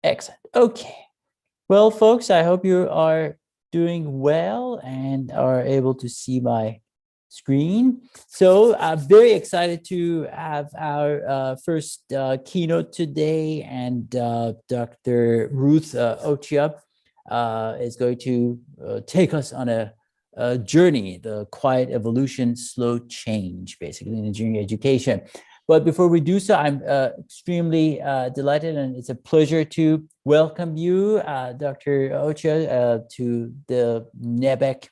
Excellent. Okay. Well, folks, I hope you are doing well and are able to see my screen. So I'm very excited to have our first keynote today, and Dr. Ruth Ochia is going to take us on a journey, the quiet evolution, slow change, basically in engineering education. But before we do so, I'm extremely delighted, and it's a pleasure to welcome you, Dr. Ocha, to the NEBEC,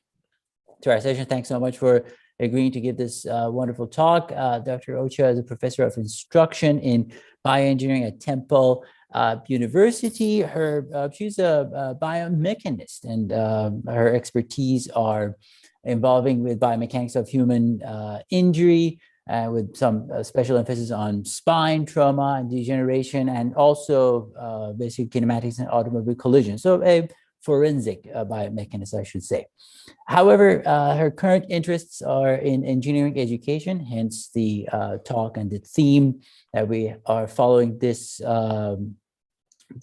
to our session. Thanks so much for agreeing to give this wonderful talk. Dr. Ocha is a professor of instruction in bioengineering at Temple University. She's a biomechanist, and her expertise are involving with biomechanics of human injury, with some special emphasis on spine trauma and degeneration, and also basic kinematics and automobile collision. So a forensic biomechanist, I should say. However, her current interests are in engineering education, hence the talk and the theme that we are following this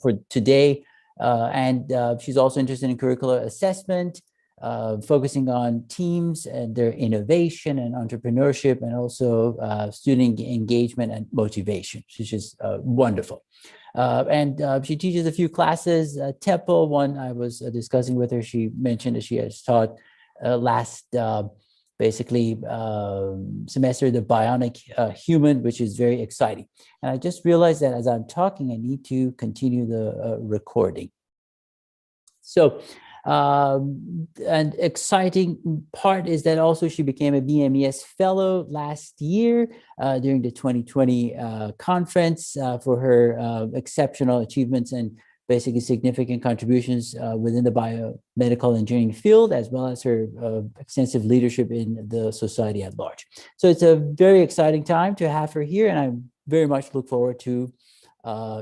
for today. And she's also interested in curricular assessment, focusing on teams and their innovation and entrepreneurship, and also student engagement and motivation, which is wonderful. And she teaches a few classes at Temple. One I was discussing with her, she mentioned that she has taught last semester the bionic human, which is very exciting. And I just realized that as I'm talking, I need to continue the recording. So an exciting part is that also she became a BMES fellow last year during the 2020 conference for her exceptional achievements and basically significant contributions within the biomedical engineering field, as well as her extensive leadership in the society at large. So it's a very exciting time to have her here, and I very much look forward to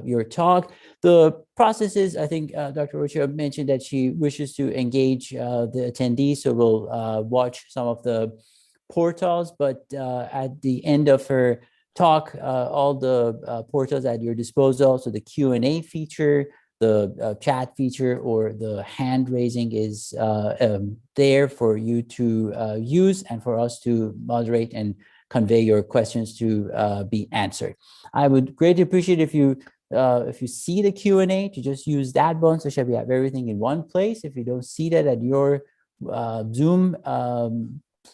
your talk. The process is, I think Dr. Ochoa mentioned that she wishes to engage the attendees, so we'll watch some of the portals, but at the end of her talk, all the portals at your disposal, so the Q&A feature, the chat feature, or the hand raising is there for you to use and for us to moderate and convey your questions to be answered. I would greatly appreciate if you see the Q&A, to just use that button so that we have everything in one place. If you don't see that at your Zoom,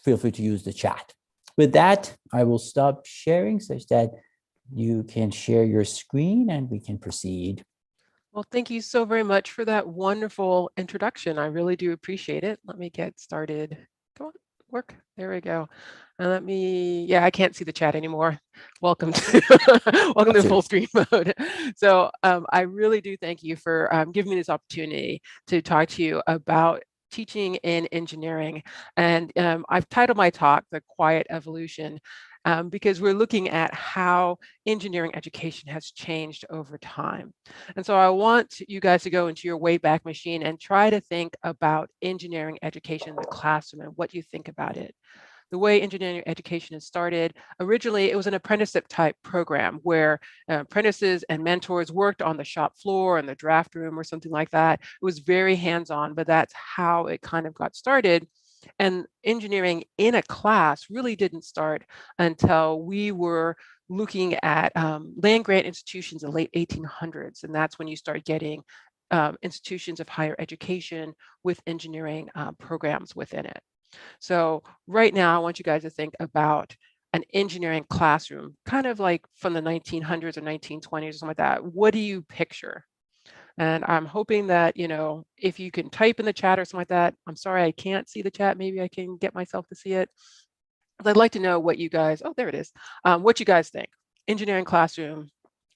feel free to use the chat. With that, I will stop sharing such that you can share your screen and we can proceed. Well, thank you so very much for that wonderful introduction. I really do appreciate it. Let me get started. Come on, work. There we go. And I can't see the chat anymore. Welcome to full screen mode. So I really do thank you for giving me this opportunity to talk to you about teaching in engineering. And I've titled my talk, The Quiet Evolution, because we're looking at how engineering education has changed over time. And so I want you guys to go into your Wayback Machine and try to think about engineering education in the classroom and what you think about it. The way engineering education is started, originally it was an apprenticeship type program where apprentices and mentors worked on the shop floor in the draft room or something like that. It was very hands-on, but that's how it kind of got started. And engineering in a class really didn't start until we were looking at land grant institutions in the late 1800s. And that's when you start getting institutions of higher education with engineering programs within it. So right now, I want you guys to think about an engineering classroom, kind of like from the 1900s or 1920s or something like that. What do you picture? And I'm hoping that, if you can type in the chat or something like that. I'm sorry, I can't see the chat. Maybe I can get myself to see it. I'd like to know what you guys, oh, there it is. What you guys think. Engineering classroom,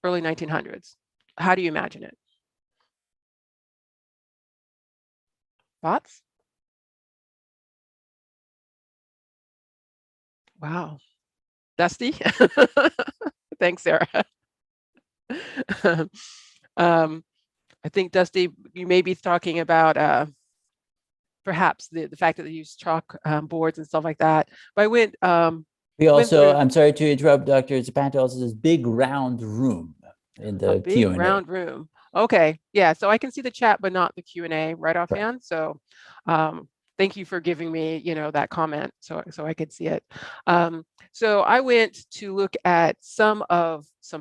early 1900s. How do you imagine it? Thoughts? Wow. Dusty? Thanks, Sarah. I think, Dusty, you may be talking about perhaps the fact that they use chalk boards and stuff like that. But I went. We also, I'm sorry to interrupt, Dr. Zapanta, also this big round room in the Q&A. Big round room. Okay, yeah, so I can see the chat, but not the Q&A right offhand. So thank you for giving me, that comment so I could see it. So I went to look at some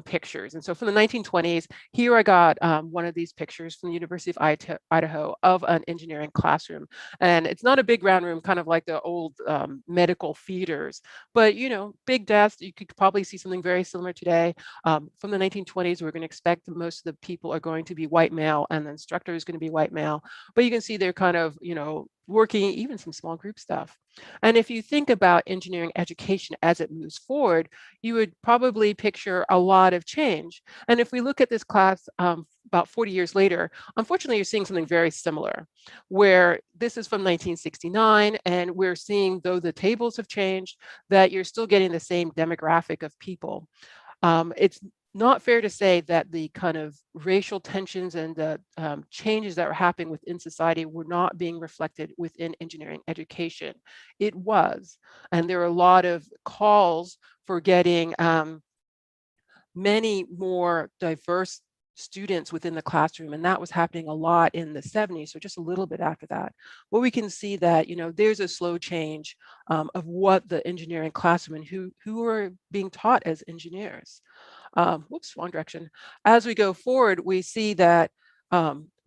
pictures. And so from the 1920s, here I got one of these pictures from the University of Idaho of an engineering classroom. And it's not a big round room, kind of like the old medical theaters, but, big desks. You could probably see something very similar today. From the 1920s, we're going to expect that most of the people are going to be white male, and the instructor is going to be white male. But you can see they're kind of, working even some small group stuff. And if you think about engineering education as it moves forward, you would probably picture a lot of change. And if we look at this class about 40 years later, unfortunately, you're seeing something very similar, where this is from 1969, and we're seeing, though the tables have changed, that you're still getting the same demographic of people. It's not fair to say that the kind of racial tensions and the changes that were happening within society were not being reflected within engineering education. It was, and there were a lot of calls for getting many more diverse students within the classroom, and that was happening a lot in the 70s, so just a little bit after that. Well, we can see that, there's a slow change of what the engineering classroom and who are being taught as engineers. Whoops, wrong direction. As we go forward, we see that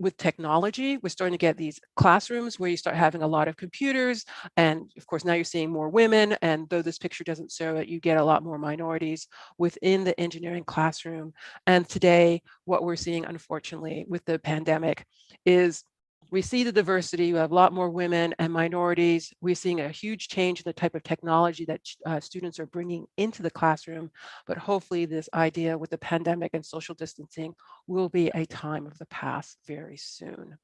with technology, we're starting to get these classrooms where you start having a lot of computers. And of course, now you're seeing more women. And though this picture doesn't show it, you get a lot more minorities within the engineering classroom. And today, what we're seeing, unfortunately, with the pandemic is we see the diversity. We have a lot more women and minorities. We're seeing a huge change in the type of technology that students are bringing into the classroom. But hopefully this idea with the pandemic and social distancing will be a time of the past very soon.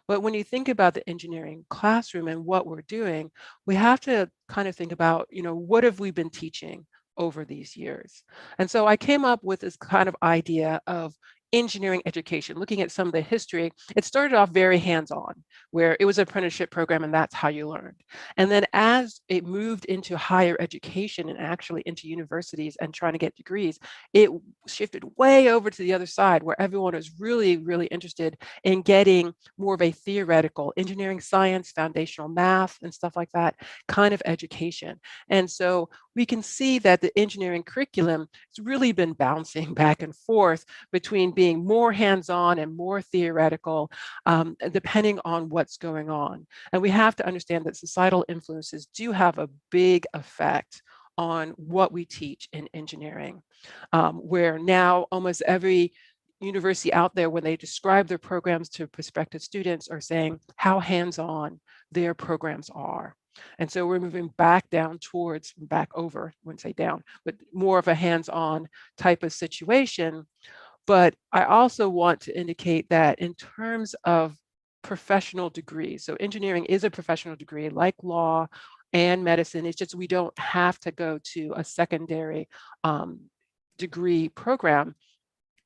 But when you think about the engineering classroom and what we're doing, we have to kind of think about, what have we been teaching over these years? And so I came up with this kind of idea of engineering education, looking at some of the history. It started off very hands-on, where it was an apprenticeship program and that's how you learned. And then as it moved into higher education and actually into universities and trying to get degrees, it shifted way over to the other side, where everyone was really, really interested in getting more of a theoretical engineering science, foundational math, and stuff like that kind of education. And so we can see that the engineering curriculum has really been bouncing back and forth between being more hands-on and more theoretical, depending on what's going on. And we have to understand that societal influences do have a big effect on what we teach in engineering, where now almost every university out there, when they describe their programs to prospective students, are saying how hands-on their programs are. And so we're moving back over, I wouldn't say down, but more of a hands-on type of situation. But I also want to indicate that in terms of professional degrees, so engineering is a professional degree like law and medicine. It's just we don't have to go to a secondary degree program.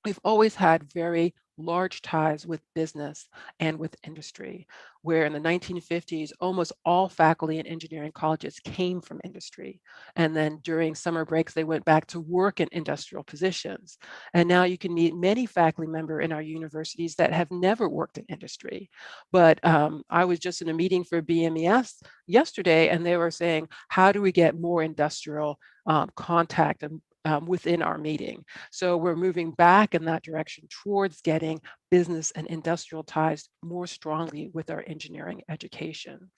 We've always had very large ties with business and with industry, where in the 1950s, almost all faculty in engineering colleges came from industry. And then during summer breaks, they went back to work in industrial positions. And now you can meet many faculty members in our universities that have never worked in industry. But I was just in a meeting for BMES yesterday, and they were saying, how do we get more industrial contact and within our meeting? So we're moving back in that direction towards getting business and industrial ties more strongly with our engineering education.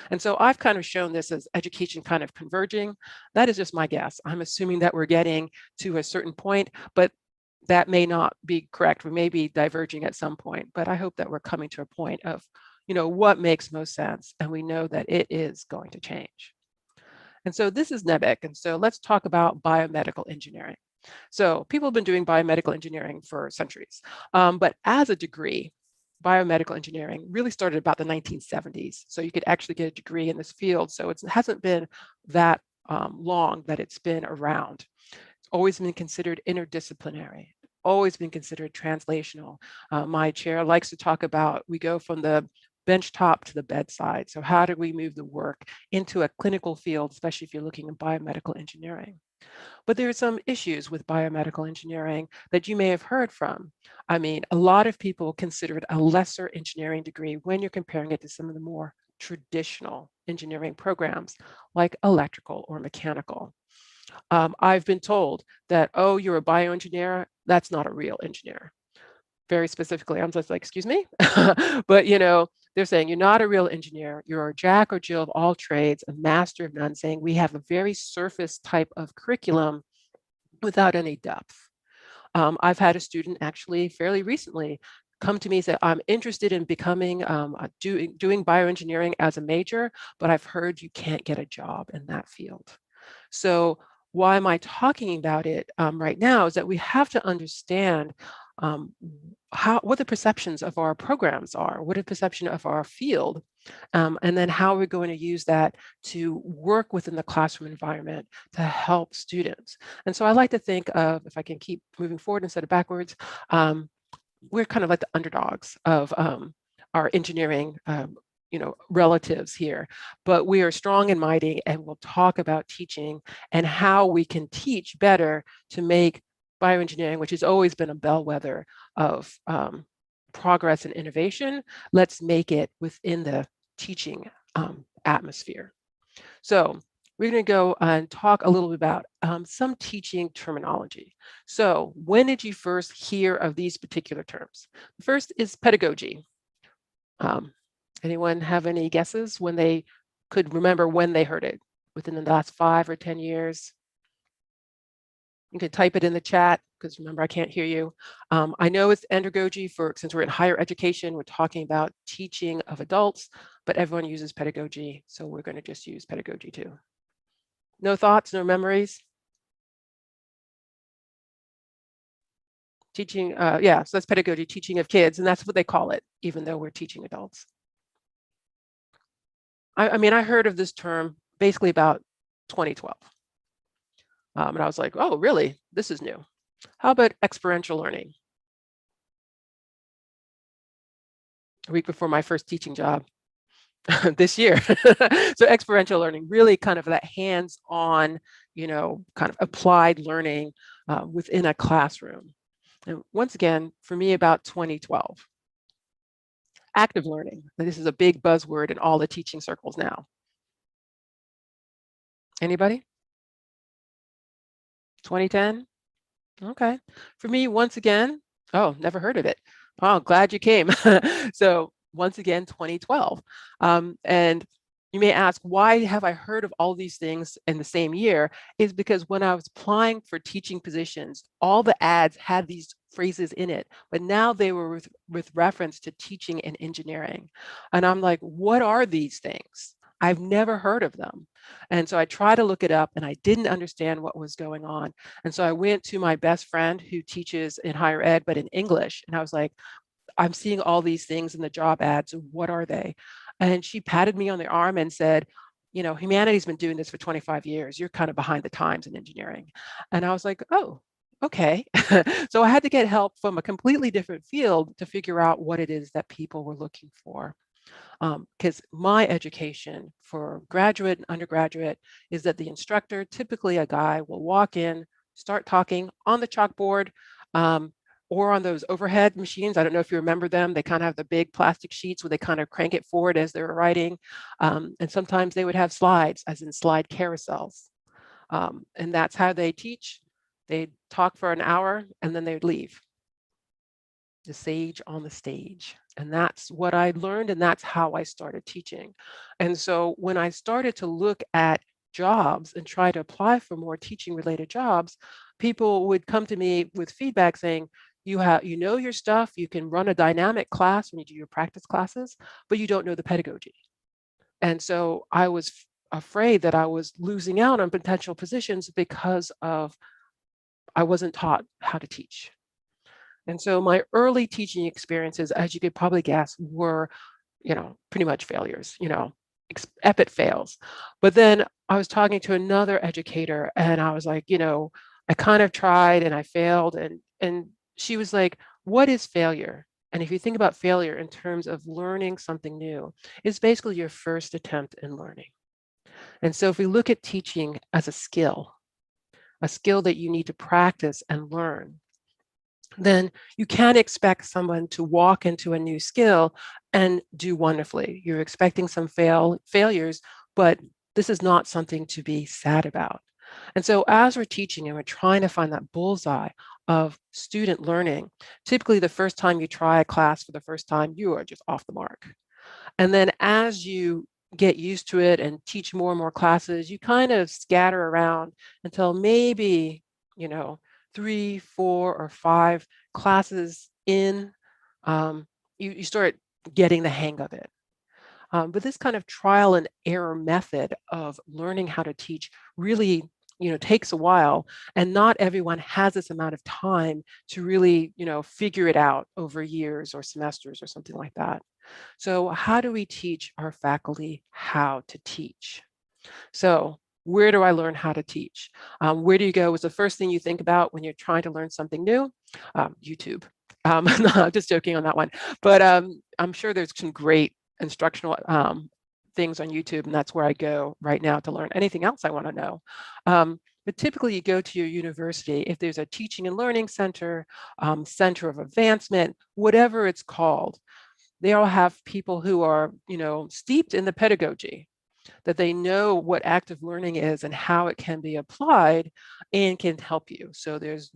And so I've kind of shown this as education kind of converging. That is just my guess. I'm assuming that we're getting to a certain point, but that may not be correct. We may be diverging at some point, but I hope that we're coming to a point of, what makes most sense. And we know that it is going to change. And so this is NEBEC. And so let's talk about biomedical engineering. So people have been doing biomedical engineering for centuries, but as a degree, biomedical engineering really started about the 1970s. So you could actually get a degree in this field. So it hasn't been that long that it's been around. It's always been considered interdisciplinary, always been considered translational. My chair likes to talk about, we go from the benchtop to the bedside. So how do we move the work into a clinical field, especially if you're looking at biomedical engineering? But there are some issues with biomedical engineering that you may have heard from. I mean, a lot of people consider it a lesser engineering degree when you're comparing it to some of the more traditional engineering programs like electrical or mechanical. I've been told that, oh, you're a bioengineer, that's not a real engineer. Very specifically, I'm just like, excuse me? But they're saying you're not a real engineer, you're a jack or Jill of all trades, a master of none, saying we have a very surface type of curriculum without any depth. I've had a student actually fairly recently come to me and say, I'm interested in becoming, doing bioengineering as a major, but I've heard you can't get a job in that field. So why am I talking about it right now is that we have to understand what the perceptions of our programs are, what the perception of our field, and then how we're going to use that to work within the classroom environment to help students. And so I like to think of, if I can keep moving forward instead of backwards, we're kind of like the underdogs of our engineering relatives here, but we are strong and mighty, and we'll talk about teaching and how we can teach better to make bioengineering, which has always been a bellwether of progress and innovation, let's make it within the teaching atmosphere. So we're going to go and talk a little bit about some teaching terminology. So when did you first hear of these particular terms? The first is pedagogy. Anyone have any guesses when they could remember when they heard it within the last 5 or 10 years? You can type it in the chat because remember, I can't hear you. I know it's andragogy since we're in higher education, we're talking about teaching of adults, but everyone uses pedagogy. So we're going to just use pedagogy too. No thoughts, no memories? Teaching, yeah, so that's pedagogy, teaching of kids, and that's what they call it, even though we're teaching adults. I mean, I heard of this term basically about 2012. And I was like, oh, really? This is new. How about experiential learning? A week before my first teaching job this year. So experiential learning, really kind of that hands-on, kind of applied learning within a classroom. And once again, for me, about 2012. Active learning. This is a big buzzword in all the teaching circles now. Anybody? 2010? Okay. For me, once again, oh, never heard of it. Oh, glad you came. So once again, 2012. And you may ask, why have I heard of all these things in the same year? Is because when I was applying for teaching positions, all the ads had these phrases in it, but now they were with reference to teaching and engineering. And I'm like, what are these things? I've never heard of them. And so I tried to look it up and I didn't understand what was going on. And so I went to my best friend who teaches in higher ed, but in English. And I was like, I'm seeing all these things in the job ads. What are they? And she patted me on the arm and said, humanity's been doing this for 25 years. You're kind of behind the times in engineering. And I was like, oh, okay. So I had to get help from a completely different field to figure out what it is that people were looking for. Because my education for graduate and undergraduate is that the instructor, typically a guy, will walk in, start talking on the chalkboard, or on those overhead machines. I don't know if you remember them. They kind of have the big plastic sheets where they kind of crank it forward as they're writing. And sometimes they would have slides, as in slide carousels. And that's how they teach. They'd talk for an hour and then they'd leave. The sage on the stage. And that's what I learned, and that's how I started teaching. And so when I started to look at jobs and try to apply for more teaching related jobs, people would come to me with feedback saying, you know your stuff, you can run a dynamic class when you do your practice classes, but you don't know the pedagogy. And so I was afraid that I was losing out on potential positions because I wasn't taught how to teach. And so my early teaching experiences, as you could probably guess, were, pretty much failures, epic fails. But then I was talking to another educator and I was like, I kind of tried and I failed. And she was like, what is failure? And if you think about failure in terms of learning something new, it's basically your first attempt in learning. And so if we look at teaching as a skill, a skill that you need to practice and learn, then you can't expect someone to walk into a new skill and do wonderfully. You're expecting some failures, but this is not something to be sad about. And so as we're teaching and we're trying to find that bullseye of student learning, typically the first time you try a class for the first time, you are just off the mark. And then as you get used to it and teach more and more classes, you kind of scatter around until maybe, 3, 4, or 5 classes in, you start getting the hang of it. But this kind of trial and error method of learning how to teach really, takes a while, and not everyone has this amount of time to really, figure it out over years or semesters or something like that. So how do we teach our faculty how to teach? So where do I learn how to teach? Where do you go? Is the first thing you think about when you're trying to learn something new? YouTube. No, I'm just joking on that one. But I'm sure there's some great instructional things on YouTube, and that's where I go right now to learn anything else I want to know. But typically you go to your university, if there's a teaching and learning center, center of advancement, whatever it's called, they all have people who are, steeped in the pedagogy, that they know what active learning is and how it can be applied and can help you. So there's,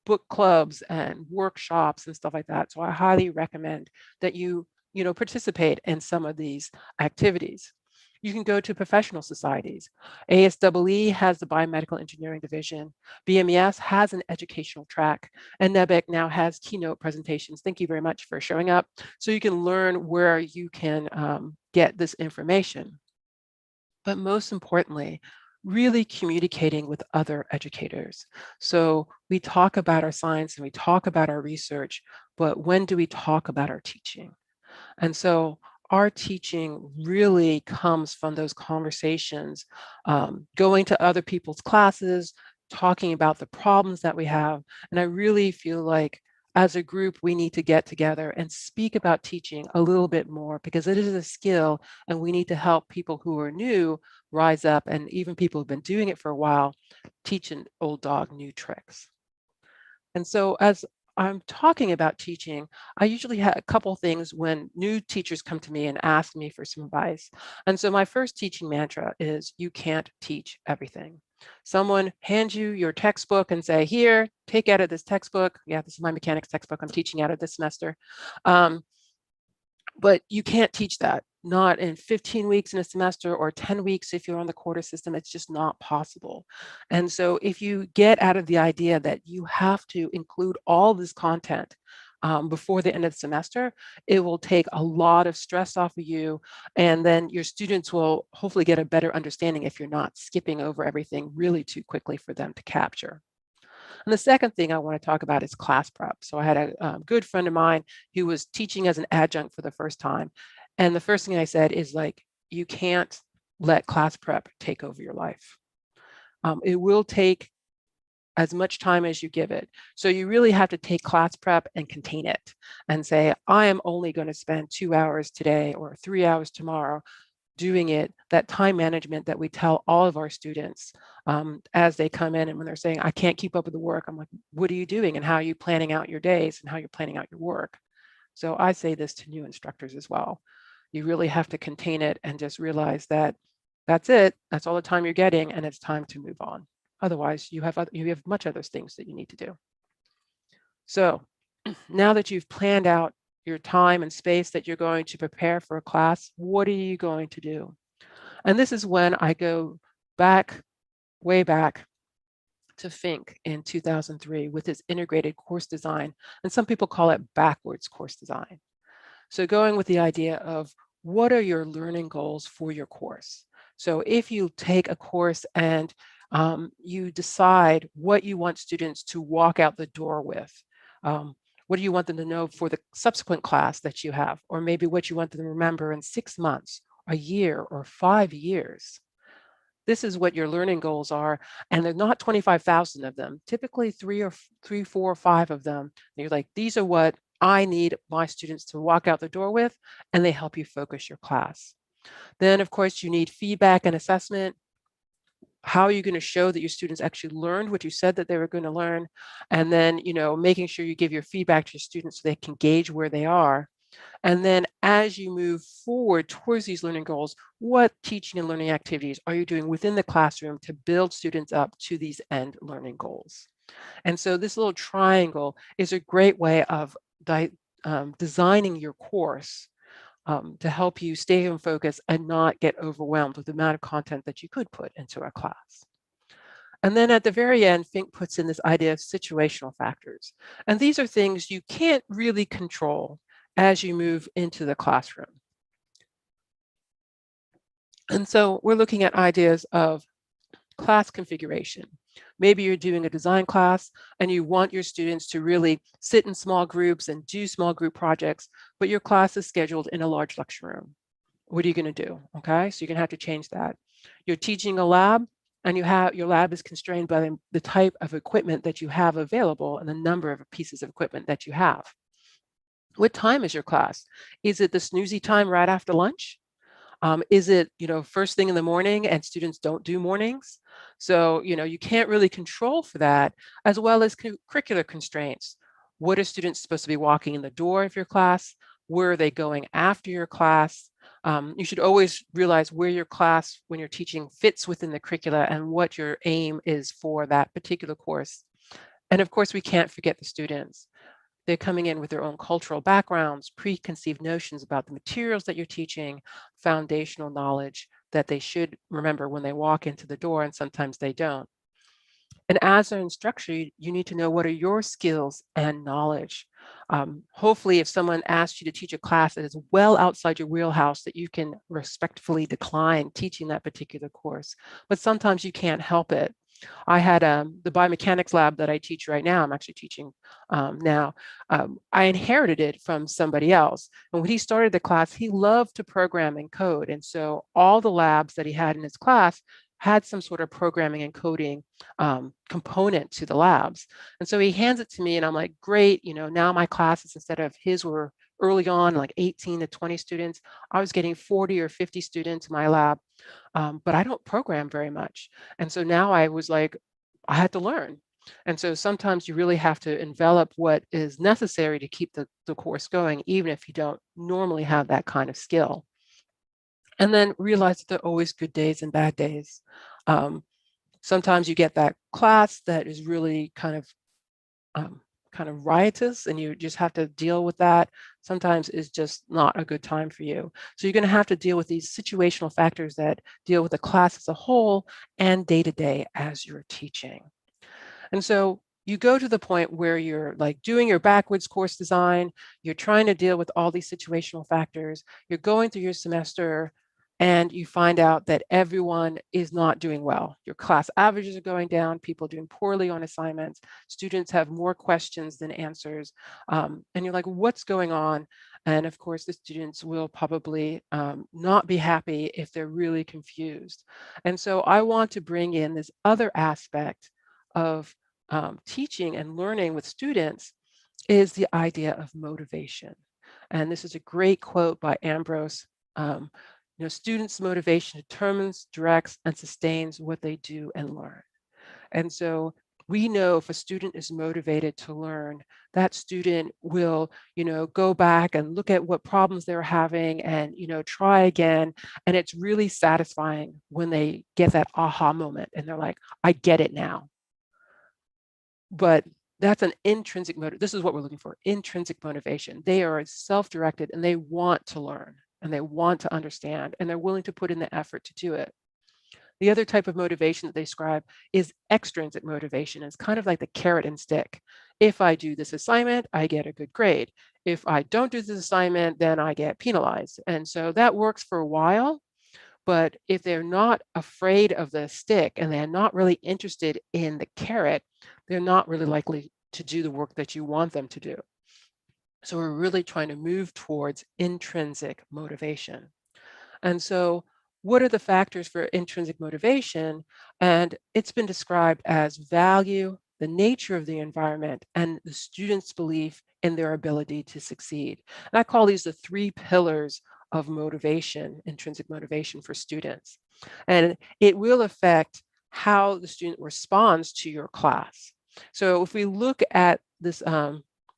book clubs and workshops and stuff like that. So I highly recommend that you, participate in some of these activities. You can go to professional societies. ASEE has the Biomedical Engineering Division. BMES has an educational track, and NEBEC now has keynote presentations. Thank you very much for showing up. So you can learn where you can get this information. But most importantly, really communicating with other educators. So we talk about our science and we talk about our research, but when do we talk about our teaching? And so our teaching really comes from those conversations, going to other people's classes, talking about the problems that we have. And I really feel like as a group, we need to get together and speak about teaching a little bit more, because it is a skill and we need to help people who are new rise up, and even people who've been doing it for a while, teach an old dog new tricks. And so as I'm talking about teaching, I usually have a couple things when new teachers come to me and ask me for some advice. And so my first teaching mantra is, you can't teach everything. Someone hands you your textbook and say, here, take out of this textbook. Yeah, this is my mechanics textbook I'm teaching out of this semester. But you can't teach that, not in 15 weeks in a semester or 10 weeks if you're on the quarter system. It's just not possible. And so if you get out of the idea that you have to include all this content before the end of the semester, it will take a lot of stress off of you. And then your students will hopefully get a better understanding if you're not skipping over everything really too quickly for them to capture. And the second thing I want to talk about is class prep. So I had a good friend of mine who was teaching as an adjunct for the first time. And the first thing I said is, like, you can't let class prep take over your life. It will take as much time as you give it. So you really have to take class prep and contain it and say, I am only going to spend 2 hours today or 3 hours tomorrow doing it. That time management that we tell all of our students as they come in, and when they're saying, I can't keep up with the work, I'm like, what are you doing and how are you planning out your days and how you're planning out your work? So I say this to new instructors as well. You really have to contain it and just realize that that's it. That's all the time you're getting, and it's time to move on. Otherwise, you have much other things that you need to do. So now that you've planned out your time and space that you're going to prepare for a class, what are you going to do? And this is when I go back, way back, to Fink in 2003 with his integrated course design. And some people call it backwards course design. So going with the idea of, what are your learning goals for your course? So if you take a course and you decide what you want students to walk out the door with, what do you want them to know for the subsequent class that you have? Or maybe what you want them to remember in 6 months, a year, or 5 years. This is what your learning goals are. And there's not 25,000 of them, typically three, 4, or 5 of them. And you're like, these are what I need my students to walk out the door with, and they help you focus your class. Then, of course, you need feedback and assessment. how are you going to show that your students actually learned what you said that they were going to learn? And then, making sure you give your feedback to your students so they can gauge where they are. And then as you move forward towards these learning goals, what teaching and learning activities are you doing within the classroom to build students up to these end learning goals? And so this little triangle is a great way of designing your course to help you stay in focus and not get overwhelmed with the amount of content that you could put into a class. And then at the very end, Fink puts in this idea of situational factors. And these are things you can't really control as you move into the classroom. And so we're looking at ideas of class configuration. Maybe you're doing a design class and you want your students to really sit in small groups and do small group projects, but your class is scheduled in a large lecture room. What are you going to do? Okay, so you're going to have to change that. You're teaching a lab and your lab is constrained by the type of equipment that you have available and the number of pieces of equipment that you have. What time is your class? Is it the snoozy time right after lunch? Is it, first thing in the morning and students don't do mornings? So, you can't really control for that, as well as curricular constraints. What are students supposed to be walking in the door of your class? Where are they going after your class? You should always realize where your class, when you're teaching, fits within the curricula and what your aim is for that particular course. And of course, we can't forget the students. They're coming in with their own cultural backgrounds, preconceived notions about the materials that you're teaching, foundational knowledge that they should remember when they walk into the door, and sometimes they don't. And as an instructor, you need to know what are your skills and knowledge. Hopefully, if someone asks you to teach a class that is well outside your wheelhouse, that you can respectfully decline teaching that particular course. But sometimes you can't help it. I had the biomechanics lab that I teach right now. I'm actually teaching now. I inherited it from somebody else. And when he started the class, he loved to program and code. And so all the labs that he had in his class had some sort of programming and coding component to the labs. And so he hands it to me and I'm like, great, now my classes, instead of his were early on, like 18 to 20 students, I was getting 40 or 50 students in my lab. But I don't program very much. And so now I was like, I had to learn. And so sometimes you really have to envelop what is necessary to keep the course going, even if you don't normally have that kind of skill. And then realize that there are always good days and bad days. Sometimes you get that class that is really kind of riotous and you just have to deal with that. Sometimes it's just not a good time for you. So you're going to have to deal with these situational factors that deal with the class as a whole and day to day as you're teaching. And so you go to the point where you're like doing your backwards course design, you're trying to deal with all these situational factors, you're going through your semester, and you find out that everyone is not doing well. Your class averages are going down, people are doing poorly on assignments, students have more questions than answers, and you're like, what's going on? And of course, the students will probably not be happy if they're really confused. And so I want to bring in this other aspect of teaching and learning with students is the idea of motivation. And this is a great quote by Ambrose. Students' motivation determines, directs, and sustains what they do and learn. And so we know if a student is motivated to learn, that student will, go back and look at what problems they're having and, try again. And it's really satisfying when they get that aha moment and they're like, I get it now. But that's an intrinsic motive. This is what we're looking for, intrinsic motivation. They are self-directed and they want to learn and they want to understand and they're willing to put in the effort to do it. The other type of motivation that they describe is extrinsic motivation. It's kind of like the carrot and stick. If I do this assignment, I get a good grade. If I don't do this assignment, then I get penalized. And so that works for a while. But if they're not afraid of the stick and they're not really interested in the carrot, they're not really likely to do the work that you want them to do. So we're really trying to move towards intrinsic motivation. And so what are the factors for intrinsic motivation? And it's been described as value, the nature of the environment, and the student's belief in their ability to succeed. And I call these the 3 pillars of motivation, intrinsic motivation for students. And it will affect how the student responds to your class. So if we look at this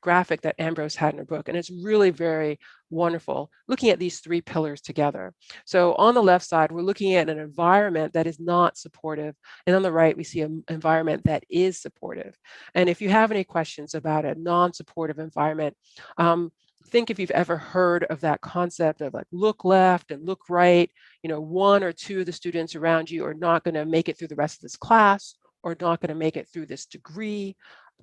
graphic that Ambrose had in her book, and it's really very wonderful, looking at these three pillars together. So on the left side, we're looking at an environment that is not supportive, and on the right, we see an environment that is supportive. And if you have any questions about a non-supportive environment, think if you've ever heard of that concept of like look left and look right. One or two of the students around you are not going to make it through the rest of this class, or not going to make it through this degree.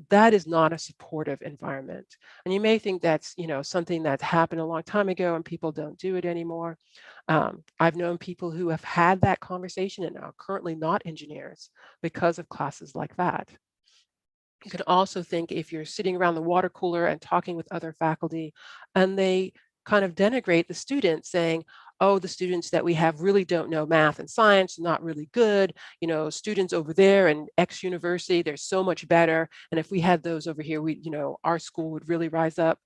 That is not a supportive environment. And you may think that's something that happened a long time ago and people don't do it anymore. I've known people who have had that conversation and are currently not engineers because of classes like that. You can also think if you're sitting around the water cooler and talking with other faculty, and they kind of denigrate the students, saying, oh, the students that we have really don't know math and science, not really good. Students over there in X university, they're so much better. And if we had those over here, our school would really rise up.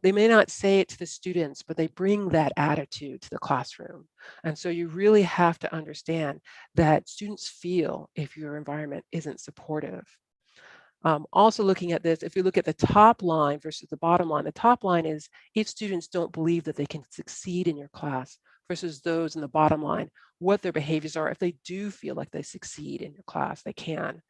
They may not say it to the students, but they bring that attitude to the classroom. And so you really have to understand that students feel if your environment isn't supportive. Also looking at this, if you look at the top line versus the bottom line, the top line is if students don't believe that they can succeed in your class versus those in the bottom line, what their behaviors are. If they do feel like they succeed in your class, they can.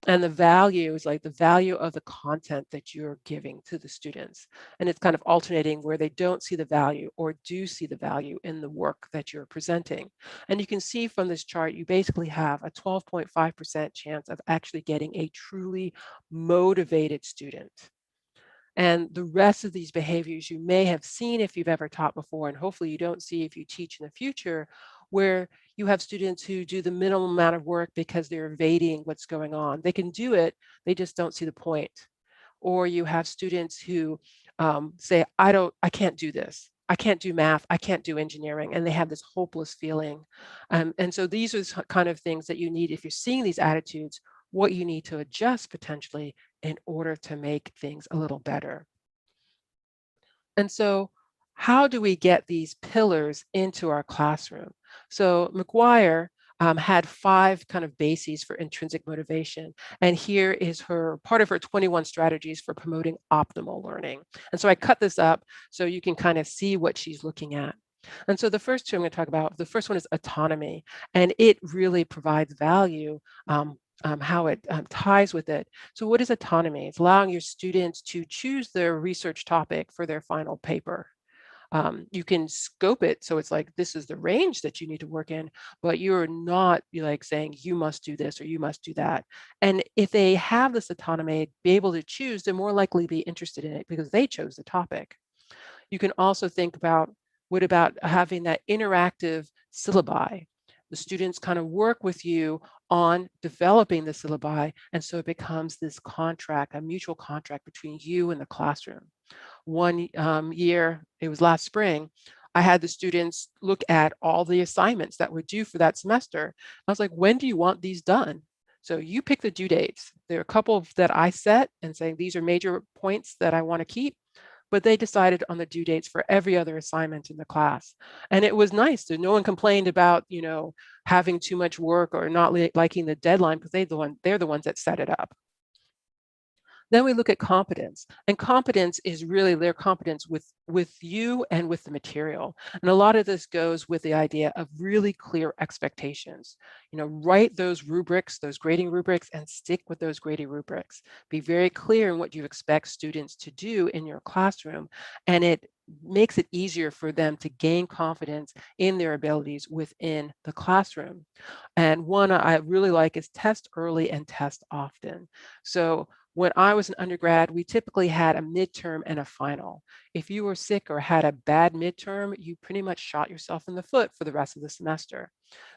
And the value is like the value of the content that you're giving to the students. And it's kind of alternating where they don't see the value or do see the value in the work that you're presenting. And you can see from this chart, you basically have a 12.5% chance of actually getting a truly motivated student. And the rest of these behaviors you may have seen if you've ever taught before, and hopefully you don't see if you teach in the future, where you have students who do the minimum amount of work because they're evading what's going on. They can do it, they just don't see the point. Or you have students who say, I can't do this. I can't do math, I can't do engineering, and they have this hopeless feeling. And so these are the kind of things that you need if you're seeing these attitudes, what you need to adjust potentially in order to make things a little better. And so how do we get these pillars into our classroom? So McGuire had 5 kind of bases for intrinsic motivation. And here is part of her 21 strategies for promoting optimal learning. And so I cut this up so you can kind of see what she's looking at. And so the first two I'm going to talk about, the first one is autonomy, and it really provides value, how it ties with it. So what is autonomy? It's allowing your students to choose their research topic for their final paper. You can scope it so it's like this is the range that you need to work in, but you're not like saying you must do this or you must do that. And if they have this autonomy, be able to choose, they're more likely to be interested in it because they chose the topic. You can also think about what about having that interactive syllabi? The students kind of work with you on developing the syllabi, and so it becomes this contract, a mutual contract between you and the classroom. One year, it was last spring, I had the students look at all the assignments that were due for that semester. I was like, when do you want these done? So you pick the due dates. There are a couple that I set and saying these are major points that I want to keep, but they decided on the due dates for every other assignment in the class. And it was nice that no one complained about, having too much work or not liking the deadline because they're the ones that set it up. Then we look at competence, and competence is really their competence with you and with the material. And a lot of this goes with the idea of really clear expectations. Write those rubrics, those grading rubrics, and stick with those grading rubrics. Be very clear in what you expect students to do in your classroom, and it makes it easier for them to gain confidence in their abilities within the classroom. And one I really like is test early and test often. So when I was an undergrad, we typically had a midterm and a final. If you were sick or had a bad midterm, you pretty much shot yourself in the foot for the rest of the semester.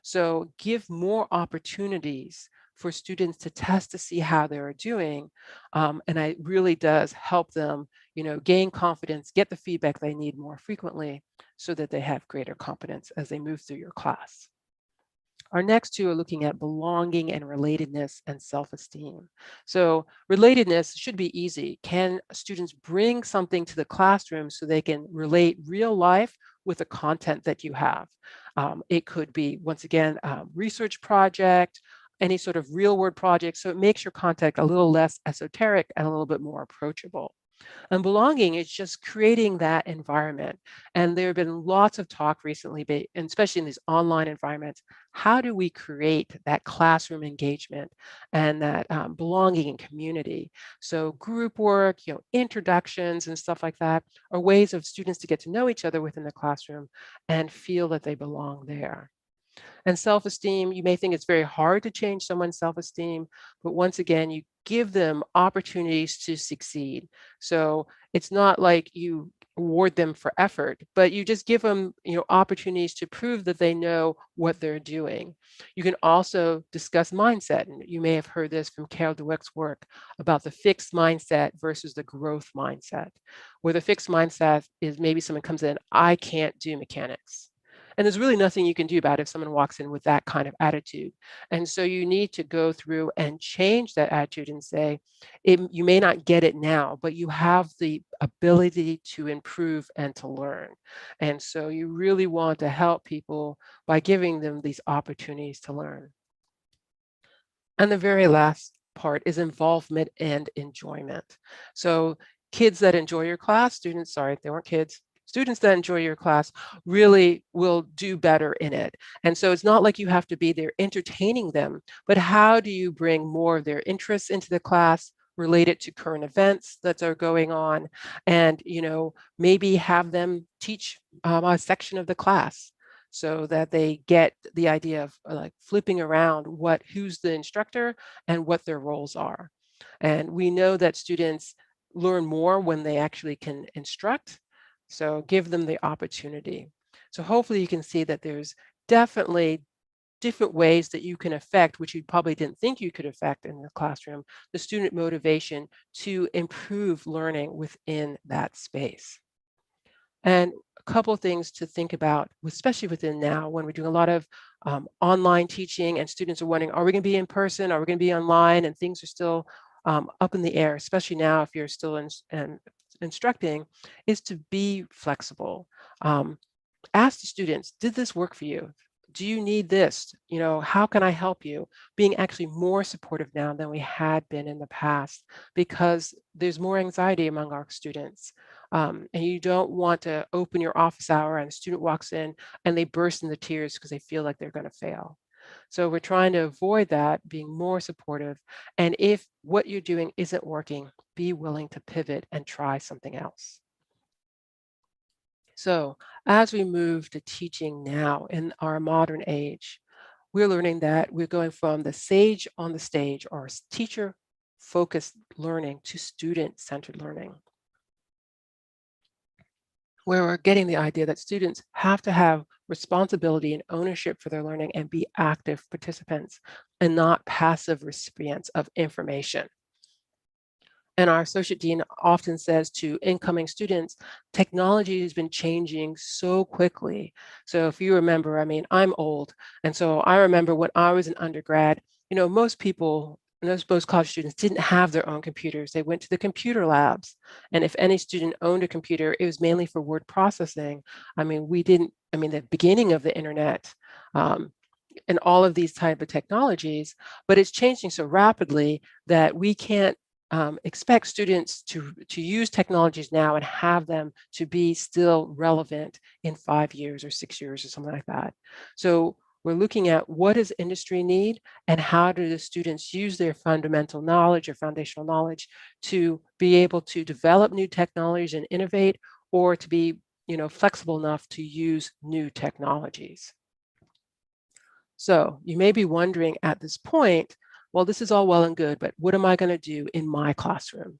So give more opportunities for students to test to see how they're doing. And it really does help them, gain confidence, get the feedback they need more frequently so that they have greater competence as they move through your class. Our next two are looking at belonging and relatedness and self-esteem. So relatedness should be easy. Can students bring something to the classroom so they can relate real life with the content that you have? It could be, once again, a research project, any sort of real world projects. So it makes your content a little less esoteric and a little bit more approachable. And belonging is just creating that environment. And there have been lots of talk recently, and especially in these online environments, how do we create that classroom engagement and that belonging and community? So group work, introductions and stuff like that are ways of students to get to know each other within the classroom and feel that they belong there. And self-esteem, you may think it's very hard to change someone's self-esteem, but once again, you give them opportunities to succeed. So it's not like you award them for effort, but you just give them, opportunities to prove that they know what they're doing. You can also discuss mindset, and you may have heard this from Carol Dweck's work about the fixed mindset versus the growth mindset, where the fixed mindset is maybe someone comes in, I can't do mechanics. And there's really nothing you can do about it if someone walks in with that kind of attitude. And so you need to go through and change that attitude and say, you may not get it now, but you have the ability to improve and to learn. And so you really want to help people by giving them these opportunities to learn. And the very last part is involvement and enjoyment. So kids that enjoy your class, students, sorry, they weren't kids, students that enjoy your class really will do better in it. And so it's not like you have to be there entertaining them, but how do you bring more of their interests into the class, related to current events that are going on, and maybe have them teach a section of the class so that they get the idea of like flipping around who's the instructor and what their roles are. And we know that students learn more when they actually can instruct. So give them the opportunity. So hopefully you can see that there's definitely different ways that you can affect, which you probably didn't think you could affect in the classroom, the student motivation to improve learning within that space. And a couple of things to think about, especially within now when we're doing a lot of online teaching and students are wondering, are we going to be in person? Are we going to be online? And things are still up in the air, especially now if you're still instructing, is to be flexible. Ask the students, did this work for you? Do you need this? How can I help you? Being actually more supportive now than we had been in the past, because there's more anxiety among our students. And you don't want to open your office hour and a student walks in and they burst into tears because they feel like they're going to fail. So we're trying to avoid that, being more supportive. And if what you're doing isn't working, be willing to pivot and try something else. So as we move to teaching now in our modern age, we're learning that we're going from the sage on the stage, or teacher-focused learning, to student-centered learning, where we're getting the idea that students have to have responsibility and ownership for their learning and be active participants and not passive recipients of information. And our associate dean often says to incoming students, technology has been changing so quickly. So if you remember, I'm old. And so I remember when I was an undergrad, most people, most college students didn't have their own computers. They went to the computer labs. And if any student owned a computer, it was mainly for word processing. The beginning of the internet, and all of these type of technologies, but it's changing so rapidly that we can't expect students to use technologies now and have them to be still relevant in 5 years or 6 years or something like that. So we're looking at what does industry need and how do the students use their fundamental knowledge or foundational knowledge to be able to develop new technologies and innovate, or to be flexible enough to use new technologies. So you may be wondering at this point, well, this is all well and good, but what am I going to do in my classroom?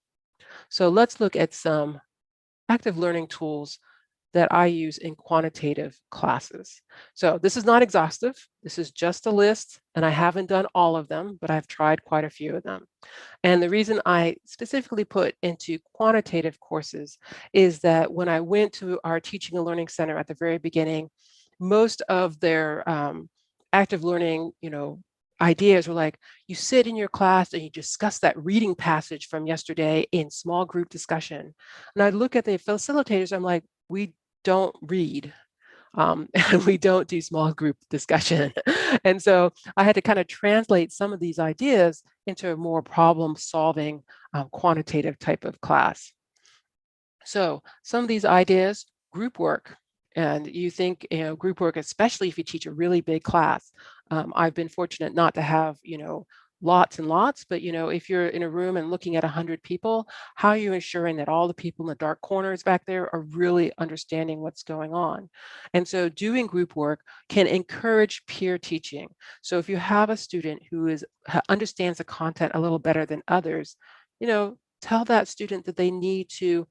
So let's look at some active learning tools that I use in quantitative classes. So this is not exhaustive. This is just a list, and I haven't done all of them, but I've tried quite a few of them. And the reason I specifically put into quantitative courses is that when I went to our Teaching and Learning Center at the very beginning, most of their active learning, ideas were like, you sit in your class and you discuss that reading passage from yesterday in small group discussion. And I look at the facilitators, I'm like, we don't read. And we don't do small group discussion. And so I had to kind of translate some of these ideas into a more problem-solving quantitative type of class. So some of these ideas, group work, and you think, group work, especially if you teach a really big class. I've been fortunate not to have, lots and lots, but if you're in a room and looking at 100 people, how are you ensuring that all the people in the dark corners back there are really understanding what's going on? And so doing group work can encourage peer teaching. So if you have a student who understands the content a little better than others, tell that student that they need to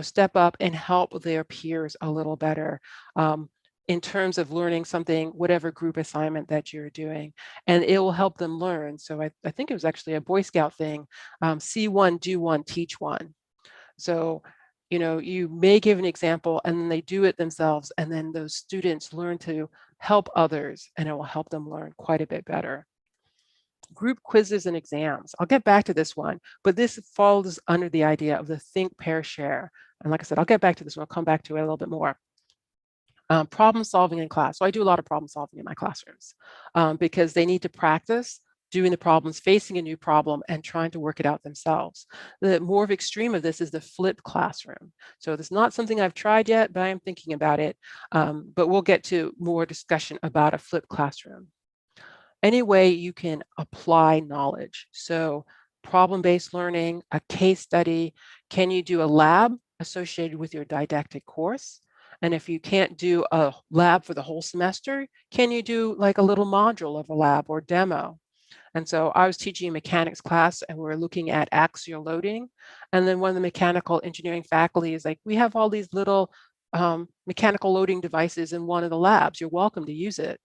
step up and help their peers a little better in terms of learning something, whatever group assignment that you're doing, and it will help them learn. So I think it was actually a Boy Scout thing, see one, do one, teach one. So, you may give an example and then they do it themselves, and then those students learn to help others, and it will help them learn quite a bit better. Group quizzes and exams. I'll get back to this one, but this falls under the idea of the think, pair, share. And like I said, I'll get back to this one. I'll come back to it a little bit more. Problem solving in class. So I do a lot of problem solving in my classrooms because they need to practice doing the problems, facing a new problem, and trying to work it out themselves. The more extreme of this is the flipped classroom. So it's not something I've tried yet, but I am thinking about it. But we'll get to more discussion about a flipped classroom. Any way you can apply knowledge. So problem-based learning, a case study. Can you do a lab associated with your didactic course? And if you can't do a lab for the whole semester, can you do like a little module of a lab or demo? And so I was teaching a mechanics class and we were looking at axial loading. And then one of the mechanical engineering faculty is like, we have all these little mechanical loading devices in one of the labs. You're welcome to use it.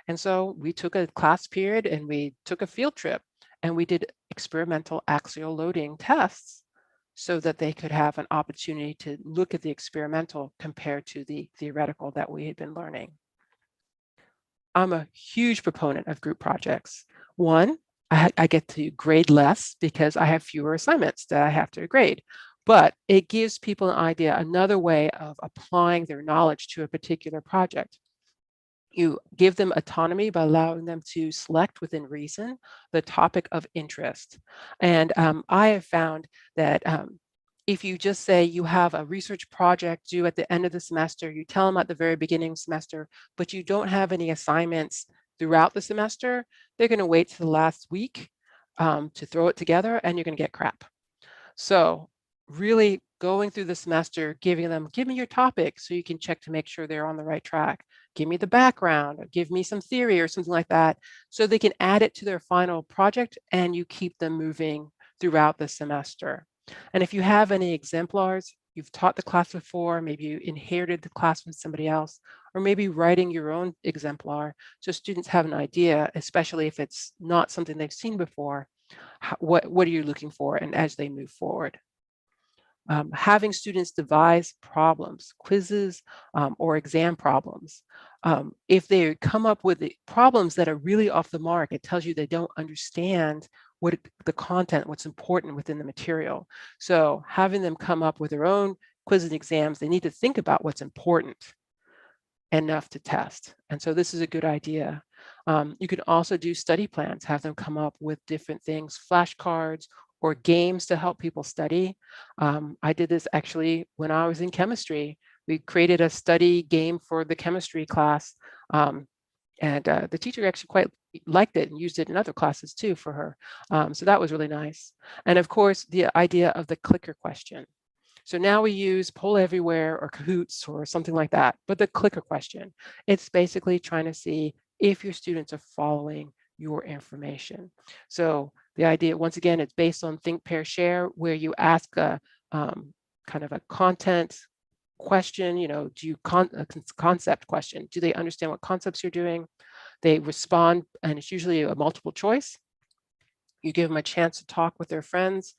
And so we took a class period and we took a field trip and we did experimental axial loading tests so that they could have an opportunity to look at the experimental compared to the theoretical that we had been learning. I'm a huge proponent of group projects. One, I get to grade less because I have fewer assignments that I have to grade, but it gives people an idea, another way of applying their knowledge to a particular project. You give them autonomy by allowing them to select within reason the topic of interest. And I have found that if you just say you have a research project due at the end of the semester, you tell them at the very beginning of the semester, but you don't have any assignments throughout the semester, they're going to wait to the last week to throw it together, and you're going to get crap. So really going through the semester, giving them, give me your topic so you can check to make sure they're on the right track. Give me the background, or give me some theory or something like that, so they can add it to their final project and you keep them moving throughout the semester. And if you have any exemplars, you've taught the class before, maybe you inherited the class from somebody else, or maybe writing your own exemplar so students have an idea, especially if it's not something they've seen before, what are you looking for, and as they move forward. Having students devise problems, quizzes, or exam problems. If they come up with the problems that are really off the mark, it tells you they don't understand the content, what's important within the material. So having them come up with their own quizzes and exams, they need to think about what's important enough to test. And so this is a good idea. You can also do study plans, have them come up with different things, flashcards or games to help people study. I did this actually when I was in chemistry. We created a study game for the chemistry class. And the teacher actually quite liked it and used it in other classes too for her. So that was really nice. And of course, the idea of the clicker question. So now we use Poll Everywhere or Kahoots or something like that, but the clicker question, it's basically trying to see if your students are following your information. So the idea, once again, it's based on think, pair, share, where you ask a kind of a content question, do you a concept question, do they understand what concepts you're doing? They respond, and it's usually a multiple choice. You give them a chance to talk with their friends,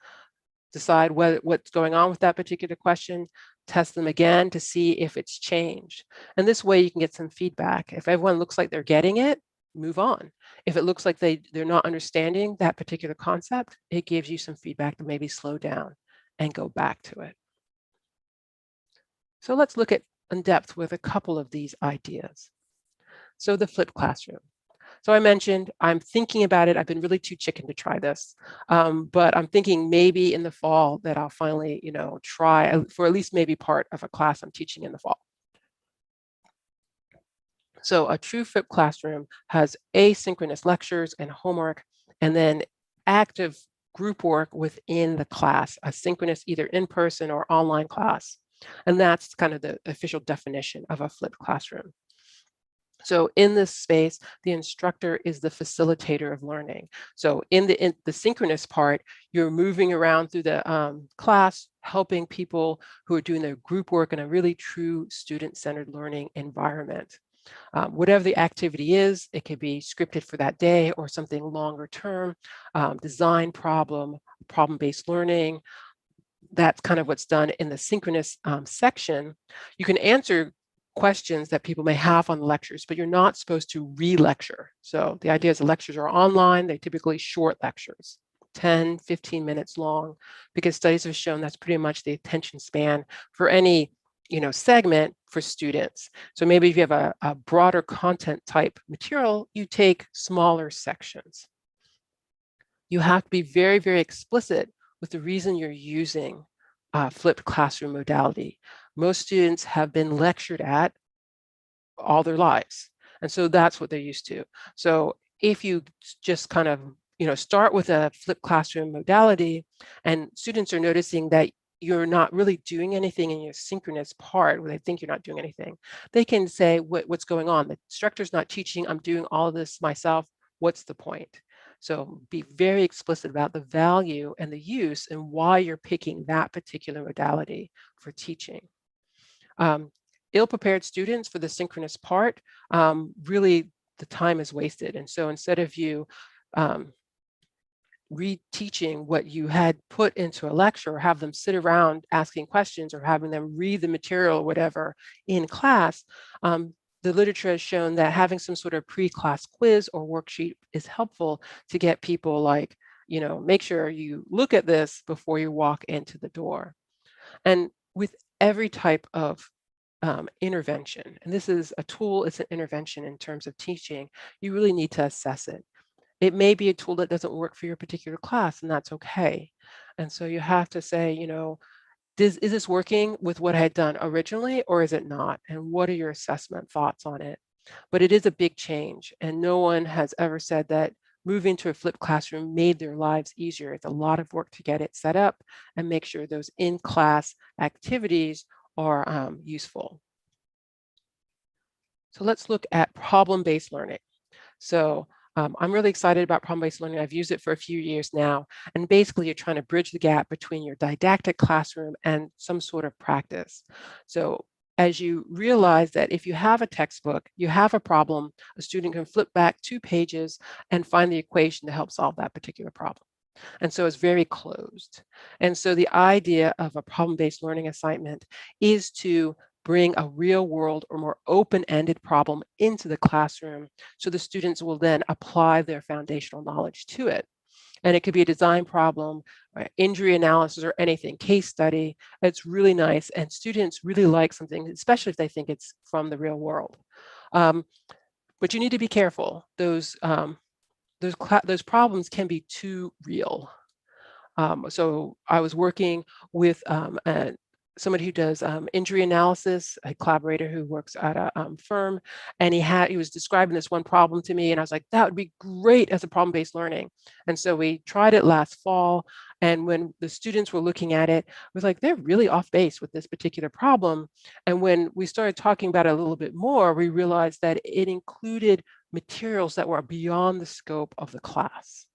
decide what's going on with that particular question, test them again to see if it's changed. And this way you can get some feedback. If everyone looks like they're getting it, move on. If it looks like they're not understanding that particular concept, it gives you some feedback to maybe slow down and go back to it. So let's look at in depth with a couple of these ideas. So the flipped classroom. So I mentioned I'm thinking about it. I've been really too chicken to try this, but I'm thinking maybe in the fall that I'll finally, try for at least maybe part of a class I'm teaching in the fall. So a true flipped classroom has asynchronous lectures and homework, and then active group work within the class, a synchronous either in-person or online class. And that's kind of the official definition of a flipped classroom. So in this space, the instructor is the facilitator of learning. So in the synchronous part, you're moving around through the class, helping people who are doing their group work in a really true student-centered learning environment. Whatever the activity is, it could be scripted for that day or something longer term, design problem, problem-based learning. That's kind of what's done in the synchronous section. You can answer questions that people may have on the lectures, but you're not supposed to re-lecture. So the idea is the lectures are online. They're typically short lectures, 10, 15 minutes long, because studies have shown that's pretty much the attention span for any segment for students. So maybe if you have a broader content type material, you take smaller sections. You have to be very, very explicit with the reason you're using flipped classroom modality. Most students have been lectured at all their lives. And so that's what they're used to. So if you just kind of start with a flipped classroom modality and students are noticing that you're not really doing anything in your synchronous part where they think you're not doing anything, they can say what's going on. The instructor's not teaching, I'm doing all of this myself. What's the point? So be very explicit about the value and the use and why you're picking that particular modality for teaching. Ill-prepared students for the synchronous part, really the time is wasted. And so instead of you reteaching what you had put into a lecture or have them sit around asking questions or having them read the material or whatever in class, the literature has shown that having some sort of pre-class quiz or worksheet is helpful to get people make sure you look at this before you walk into the door. And with every type of intervention, and this is a tool, it's an intervention in terms of teaching, you really need to assess it. It may be a tool that doesn't work for your particular class, and that's okay. And so you have to say, is this working with what I had done originally, or is it not? And what are your assessment thoughts on it? But it is a big change, and no one has ever said that moving to a flipped classroom made their lives easier. It's a lot of work to get it set up and make sure those in-class activities are useful. So let's look at problem-based learning. So I'm really excited about problem-based learning. I've used it for a few years now. And basically, you're trying to bridge the gap between your didactic classroom and some sort of practice. So as you realize that if you have a textbook, you have a problem, a student can flip back 2 pages and find the equation to help solve that particular problem. And so it's very closed. And so the idea of a problem-based learning assignment is to bring a real world or more open-ended problem into the classroom so the students will then apply their foundational knowledge to it. And it could be a design problem, or injury analysis, or anything, case study. It's really nice. And students really like something, especially if they think it's from the real world. But you need to be careful. Those problems can be too real. So I was working with somebody who does injury analysis, a collaborator who works at a firm, and he was describing this one problem to me, and I was like, that would be great as a problem-based learning. And so we tried it last fall, and when the students were looking at it, I was like, they're really off base with this particular problem. And when we started talking about it a little bit more, we realized that it included materials that were beyond the scope of the class.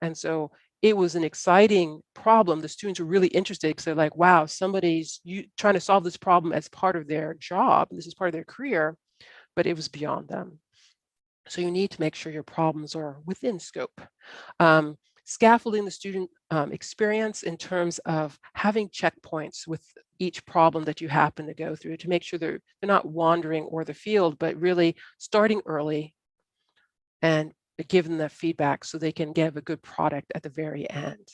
And so it was an exciting problem. The students were really interested because they're like, wow, somebody's trying to solve this problem as part of their job. This is part of their career, but it was beyond them. So you need to make sure your problems are within scope. Scaffolding the student experience in terms of having checkpoints with each problem that you happen to go through to make sure they're not wandering or the field, but really starting early and give them that feedback so they can give a good product at the very end.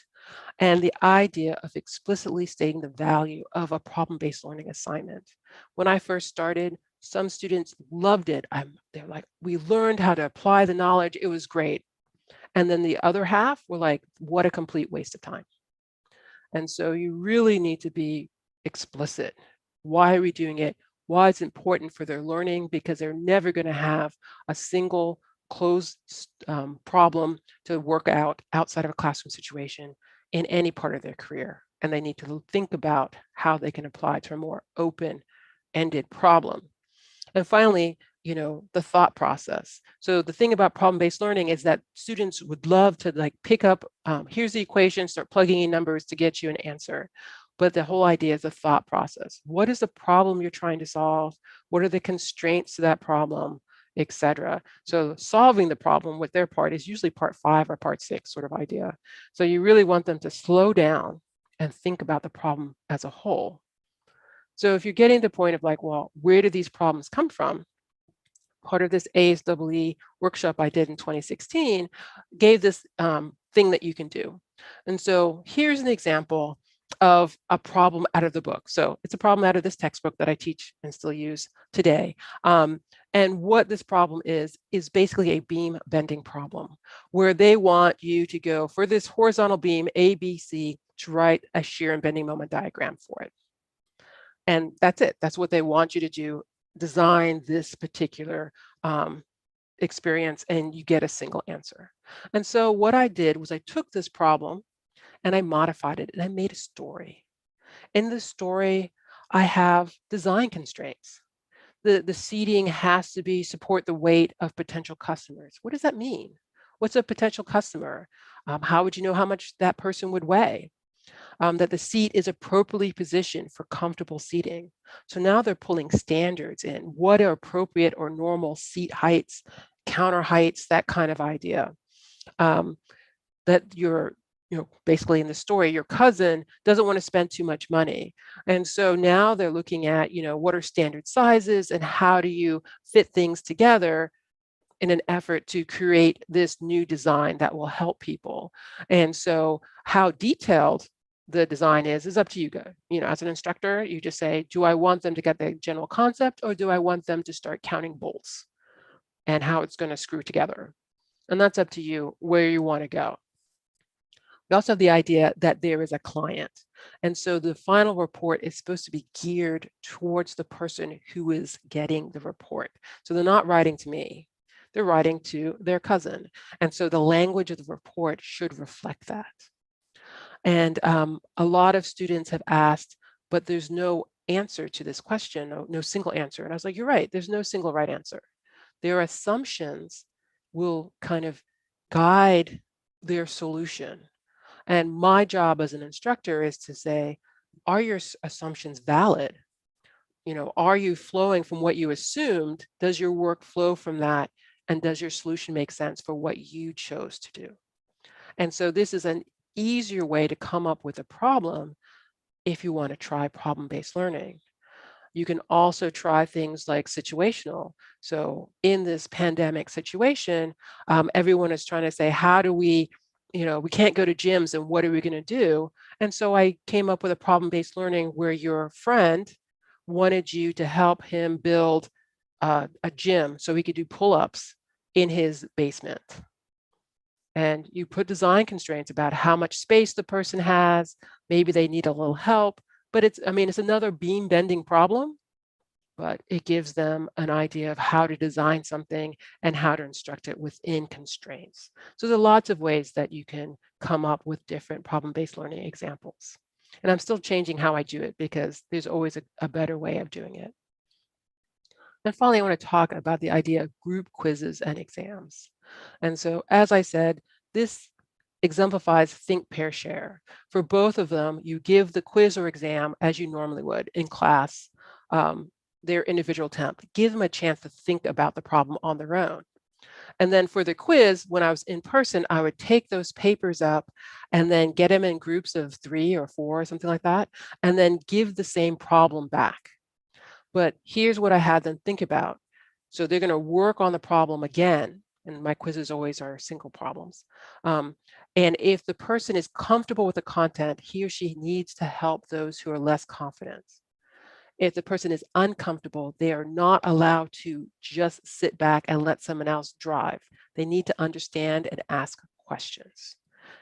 and the idea of explicitly stating the value of a problem-based learning assignment. When I first started, some students loved it. They're like, we learned how to apply the knowledge. It was great. And then the other half were like, what a complete waste of time. And so you really need to be explicit. Why are we doing it? Why it's important for their learning, because they're never going to have a single closed problem to work out outside of a classroom situation in any part of their career. And they need to think about how they can apply to a more open-ended problem. And finally, the thought process. So the thing about problem-based learning is that students would love to like pick up, here's the equation, start plugging in numbers to get you an answer. But the whole idea is the thought process. What is the problem you're trying to solve? What are the constraints to that problem, etc. So solving the problem with their part is usually part 5 or part 6 sort of idea. So you really want them to slow down and think about the problem as a whole. So if you're getting to the point of like, well, where do these problems come from? Part of this ASEE workshop I did in 2016 gave this thing that you can do. And so here's an example of a problem out of the book. So it's a problem out of this textbook that I teach and still use today. And what this problem is basically a beam bending problem, where they want you to go for this horizontal beam ABC to write a shear and bending moment diagram for it. And that's it. That's what they want you to do. Design this particular experience, and you get a single answer. And so what I did was I took this problem and I modified it and I made a story. In the story, I have design constraints. The seating has to support the weight of potential customers. What does that mean? What's a potential customer? How would you know how much that person would weigh? That the seat is appropriately positioned for comfortable seating. So now they're pulling standards in. What are appropriate or normal seat heights, counter heights, that kind of idea. That basically in the story, your cousin doesn't want to spend too much money. And so now they're looking at, what are standard sizes and how do you fit things together in an effort to create this new design that will help people. And so how detailed the design is up to you guys. As an instructor, you just say, do I want them to get the general concept, or do I want them to start counting bolts and how it's going to screw together? And that's up to you where you want to go. We also have the idea that there is a client. And so the final report is supposed to be geared towards the person who is getting the report. So they're not writing to me, they're writing to their cousin. And so the language of the report should reflect that. And a lot of students have asked, but there's no answer to this question, no single answer. And I was like, you're right, there's no single right answer. Their assumptions will kind of guide their solution. And my job as an instructor is to say, are your assumptions valid? Are you flowing from what you assumed? Does your work flow from that? And does your solution make sense for what you chose to do? And so this is an easier way to come up with a problem if you want to try problem-based learning. You can also try things like situational. So in this pandemic situation, everyone is trying to say, how do we can't go to gyms, and what are we going to do? And so I came up with a problem-based learning where your friend wanted you to help him build a gym so he could do pull-ups in his basement. And you put design constraints about how much space the person has. Maybe they need a little help, but it's another beam bending problem, but it gives them an idea of how to design something and how to instruct it within constraints. So there are lots of ways that you can come up with different problem-based learning examples. And I'm still changing how I do it because there's always a better way of doing it. And finally, I want to talk about the idea of group quizzes and exams. And so, as I said, this exemplifies think, pair, share. For both of them, you give the quiz or exam as you normally would in class, their individual attempt. Give them a chance to think about the problem on their own. And then for the quiz, when I was in person, I would take those papers up and then get them in groups of 3 or 4 or something like that, and then give the same problem back. But here's what I had them think about. So they're going to work on the problem again. And my quizzes always are single problems. And if the person is comfortable with the content, he or she needs to help those who are less confident. If the person is uncomfortable, they are not allowed to just sit back and let someone else drive. They need to understand and ask questions.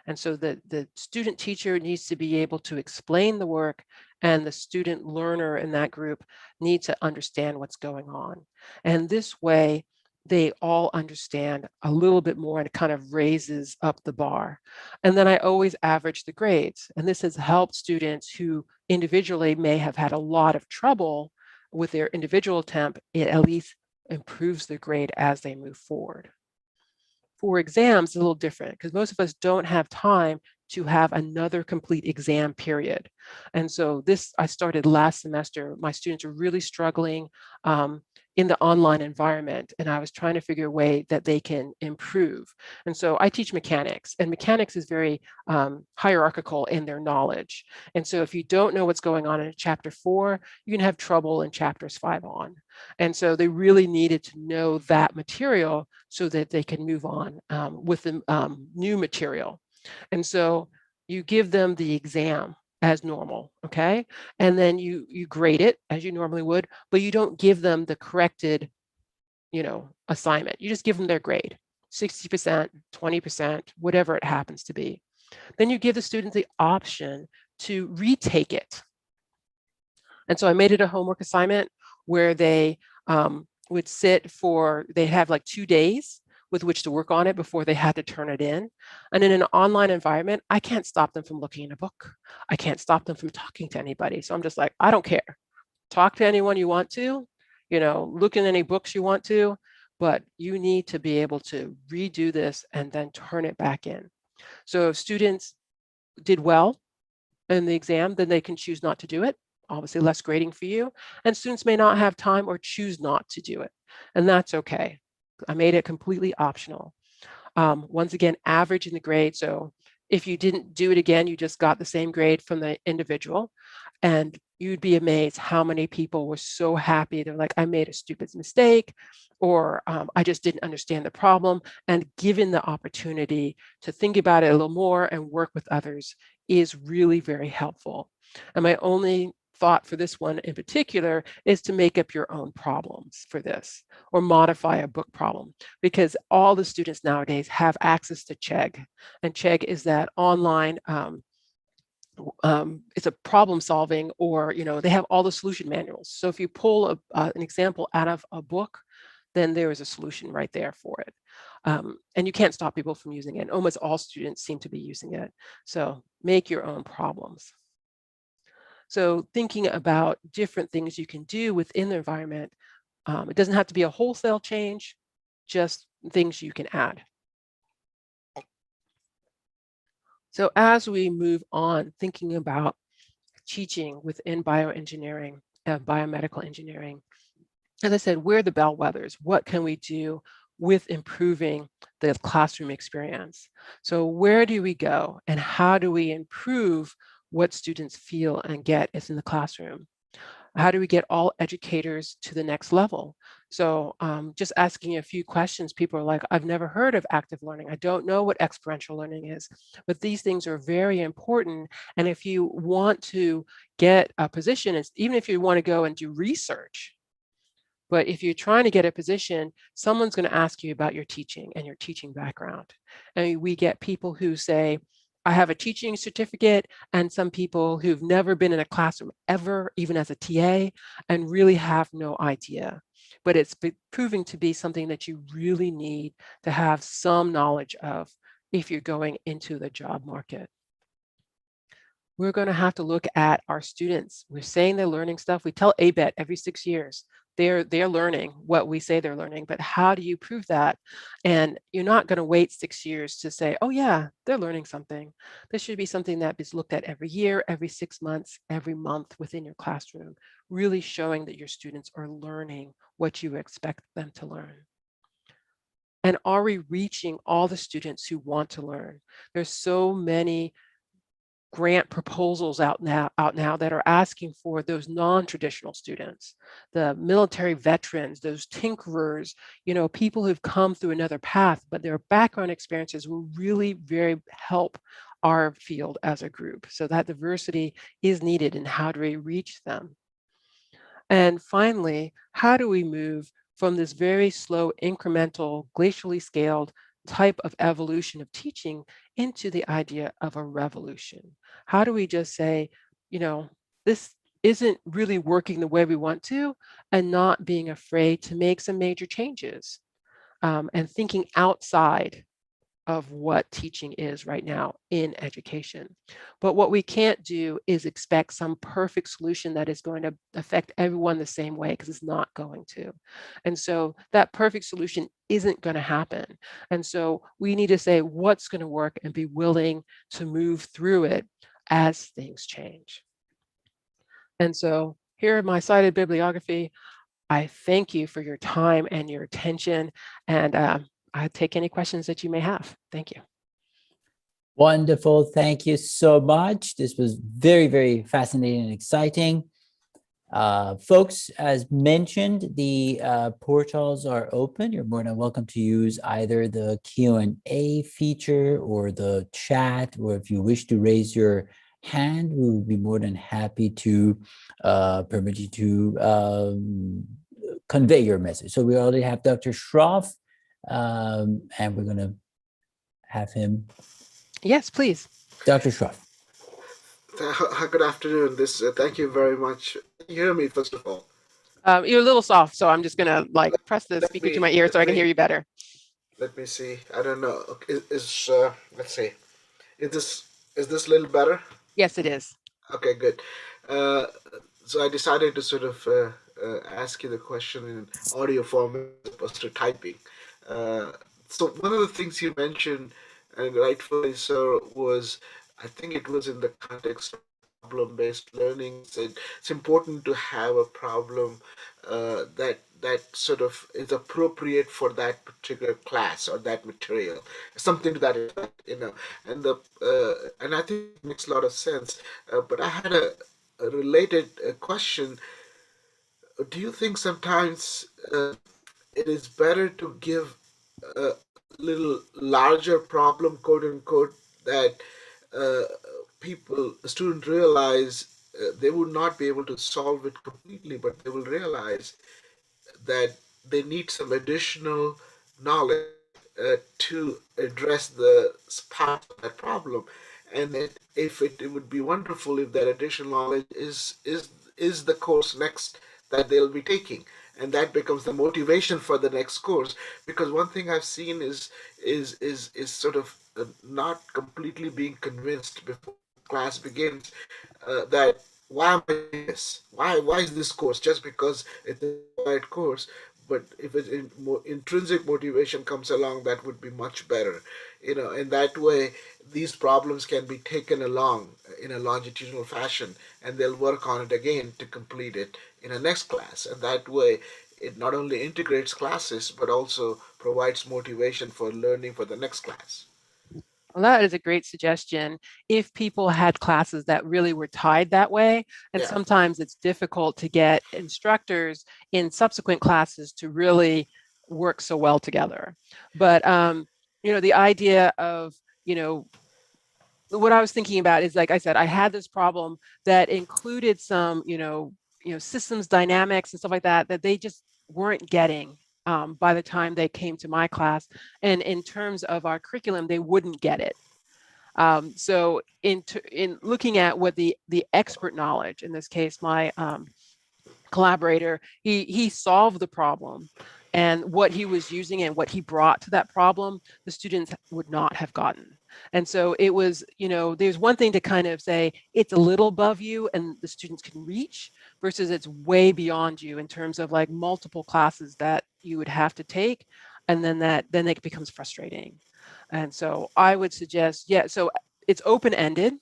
And so the student teacher needs to be able to explain the work, and the student learner in that group needs to understand what's going on. And this way, they all understand a little bit more, and it kind of raises up the bar. And then I always average the grades. And this has helped students who individually may have had a lot of trouble with their individual attempt. It at least improves their grade as they move forward. For exams, it's a little different because most of us don't have time to have another complete exam period. And so this, I started last semester. My students are really struggling in the online environment, and I was trying to figure a way that they can improve. And so I teach mechanics, and mechanics is very hierarchical in their knowledge. And so if you don't know what's going on in chapter 4, you can have trouble in chapters 5 on. And so they really needed to know that material so that they can move on with the new material. And so you give them the exam as normal, okay? And then you grade it as you normally would, but you don't give them the corrected, assignment. You just give them their grade, 60%, 20%, whatever it happens to be. Then you give the student the option to retake it. And so I made it a homework assignment where they would sit for, they have like 2 days with which to work on it before they had to turn it in. And in an online environment, I can't stop them from looking in a book. I can't stop them from talking to anybody. So I'm just like, I don't care. Talk to anyone you want to, look in any books you want to, but you need to be able to redo this and then turn it back in. So if students did well in the exam, then they can choose not to do it. Obviously less grading for you. And students may not have time or choose not to do it. And that's okay. I made it completely optional. Once again, average in the grade. So if you didn't do it again, you just got the same grade from the individual. And you'd be amazed how many people were so happy. They're like, I made a stupid mistake, or I just didn't understand the problem. And given the opportunity to think about it a little more and work with others is really very helpful. And my only thought for this one in particular is to make up your own problems for this, or modify a book problem, because all the students nowadays have access to Chegg. And Chegg is that online, it's a problem solving, or they have all the solution manuals. So if you pull an example out of a book, then there is a solution right there for it. And you can't stop people from using it. And almost all students seem to be using it. So make your own problems. So thinking about different things you can do within the environment, it doesn't have to be a wholesale change, just things you can add. So as we move on, thinking about teaching within bioengineering, biomedical engineering, as I said, we're the bellwethers. What can we do with improving the classroom experience? So where do we go, and how do we improve what students feel and get is in the classroom? How do we get all educators to the next level? So just asking a few questions, people are like, I've never heard of active learning. I don't know what experiential learning is, but these things are very important. And if you want to get a position, even if you want to go and do research, but if you're trying to get a position, someone's going to ask you about your teaching and your teaching background. And we get people who say, I have a teaching certificate, and some people who've never been in a classroom ever, even as a TA, and really have no idea. But it's proving to be something that you really need to have some knowledge of if you're going into the job market. We're going to have to look at our students. We're saying they're learning stuff. We tell ABET every 6 years, they're learning what we say they're learning, but how do you prove that? And you're not going to wait 6 years to say, oh yeah, they're learning something. This should be something that is looked at every year, every 6 months, every month within your classroom, really showing that your students are learning what you expect them to learn. And are we reaching all the students who want to learn? There's so many grant proposals out now that are asking for those non-traditional students, the military veterans, those tinkerers, people who've come through another path, but their background experiences will really very help our field as a group. So that diversity is needed, and how do we reach them? And finally, how do we move from this very slow, incremental, glacially scaled type of evolution of teaching into the idea of a revolution? How do we just say, this isn't really working the way we want to, and not being afraid to make some major changes, and thinking outside of what teaching is right now in education. But what we can't do is expect some perfect solution that is going to affect everyone the same way, because it's not going to. And so that perfect solution isn't going to happen. And so we need to say what's going to work and be willing to move through it as things change. And so here in my cited bibliography, I thank you for your time and your attention, and I take any questions that you may have. Thank you. Wonderful. Thank you so much. This was very, very fascinating and exciting. Folks, as mentioned, the portals are open. You're more than welcome to use either the Q&A feature or the chat, or if you wish to raise your hand, we will be more than happy to permit you to convey your message. So we already have Dr. Shroff, and we're going to have him. Yes, please. Dr. Shroff. Good afternoon. Thank you very much. Can you hear me, first of all? You're a little soft, so I'm just going to press the speaker to my ear so I can hear you better. Let me see. I don't know. Let's see. Is this a little better? Yes, it is. Okay, good. So I decided to sort of ask you the question in audio format as opposed to typing. So one of the things you mentioned, and rightfully so, was, I think it was in the context of problem-based learning. It's important to have a problem that sort of is appropriate for that particular class or that material, something to that effect, and I think it makes a lot of sense. But I had a related question. Do you think sometimes it is better to give a little larger problem, quote unquote, that students realize they would not be able to solve it completely, but they will realize that they need some additional knowledge to address the part of that problem, and that if it would be wonderful if that additional knowledge is the course next that they'll be taking, and that becomes the motivation for the next course. Because one thing I've seen is sort of not completely being convinced before class begins that why am I doing this? Why is this course just because it's a required course? But if intrinsic motivation comes along, that would be much better. In that way, these problems can be taken along in a longitudinal fashion, and they'll work on it again to complete it in a next class. And that way, it not only integrates classes, but also provides motivation for learning for the next class. Well, that is a great suggestion. If people had classes that really were tied that way, and Yeah. sometimes it's difficult to get instructors in subsequent classes to really work so well together. But the idea of, what I was thinking about is, like I said, I had this problem that included some, systems dynamics and stuff like that they just weren't getting by the time they came to my class. And in terms of our curriculum, they wouldn't get it. So in looking at what the expert knowledge, in this case, my collaborator, he solved the problem, and what he was using and what he brought to that problem, the students would not have gotten. And so it was, there's one thing to kind of say it's a little above you and the students can reach, versus it's way beyond you in terms of like multiple classes that you would have to take, and then it becomes frustrating. And so I would suggest, so it's open-ended,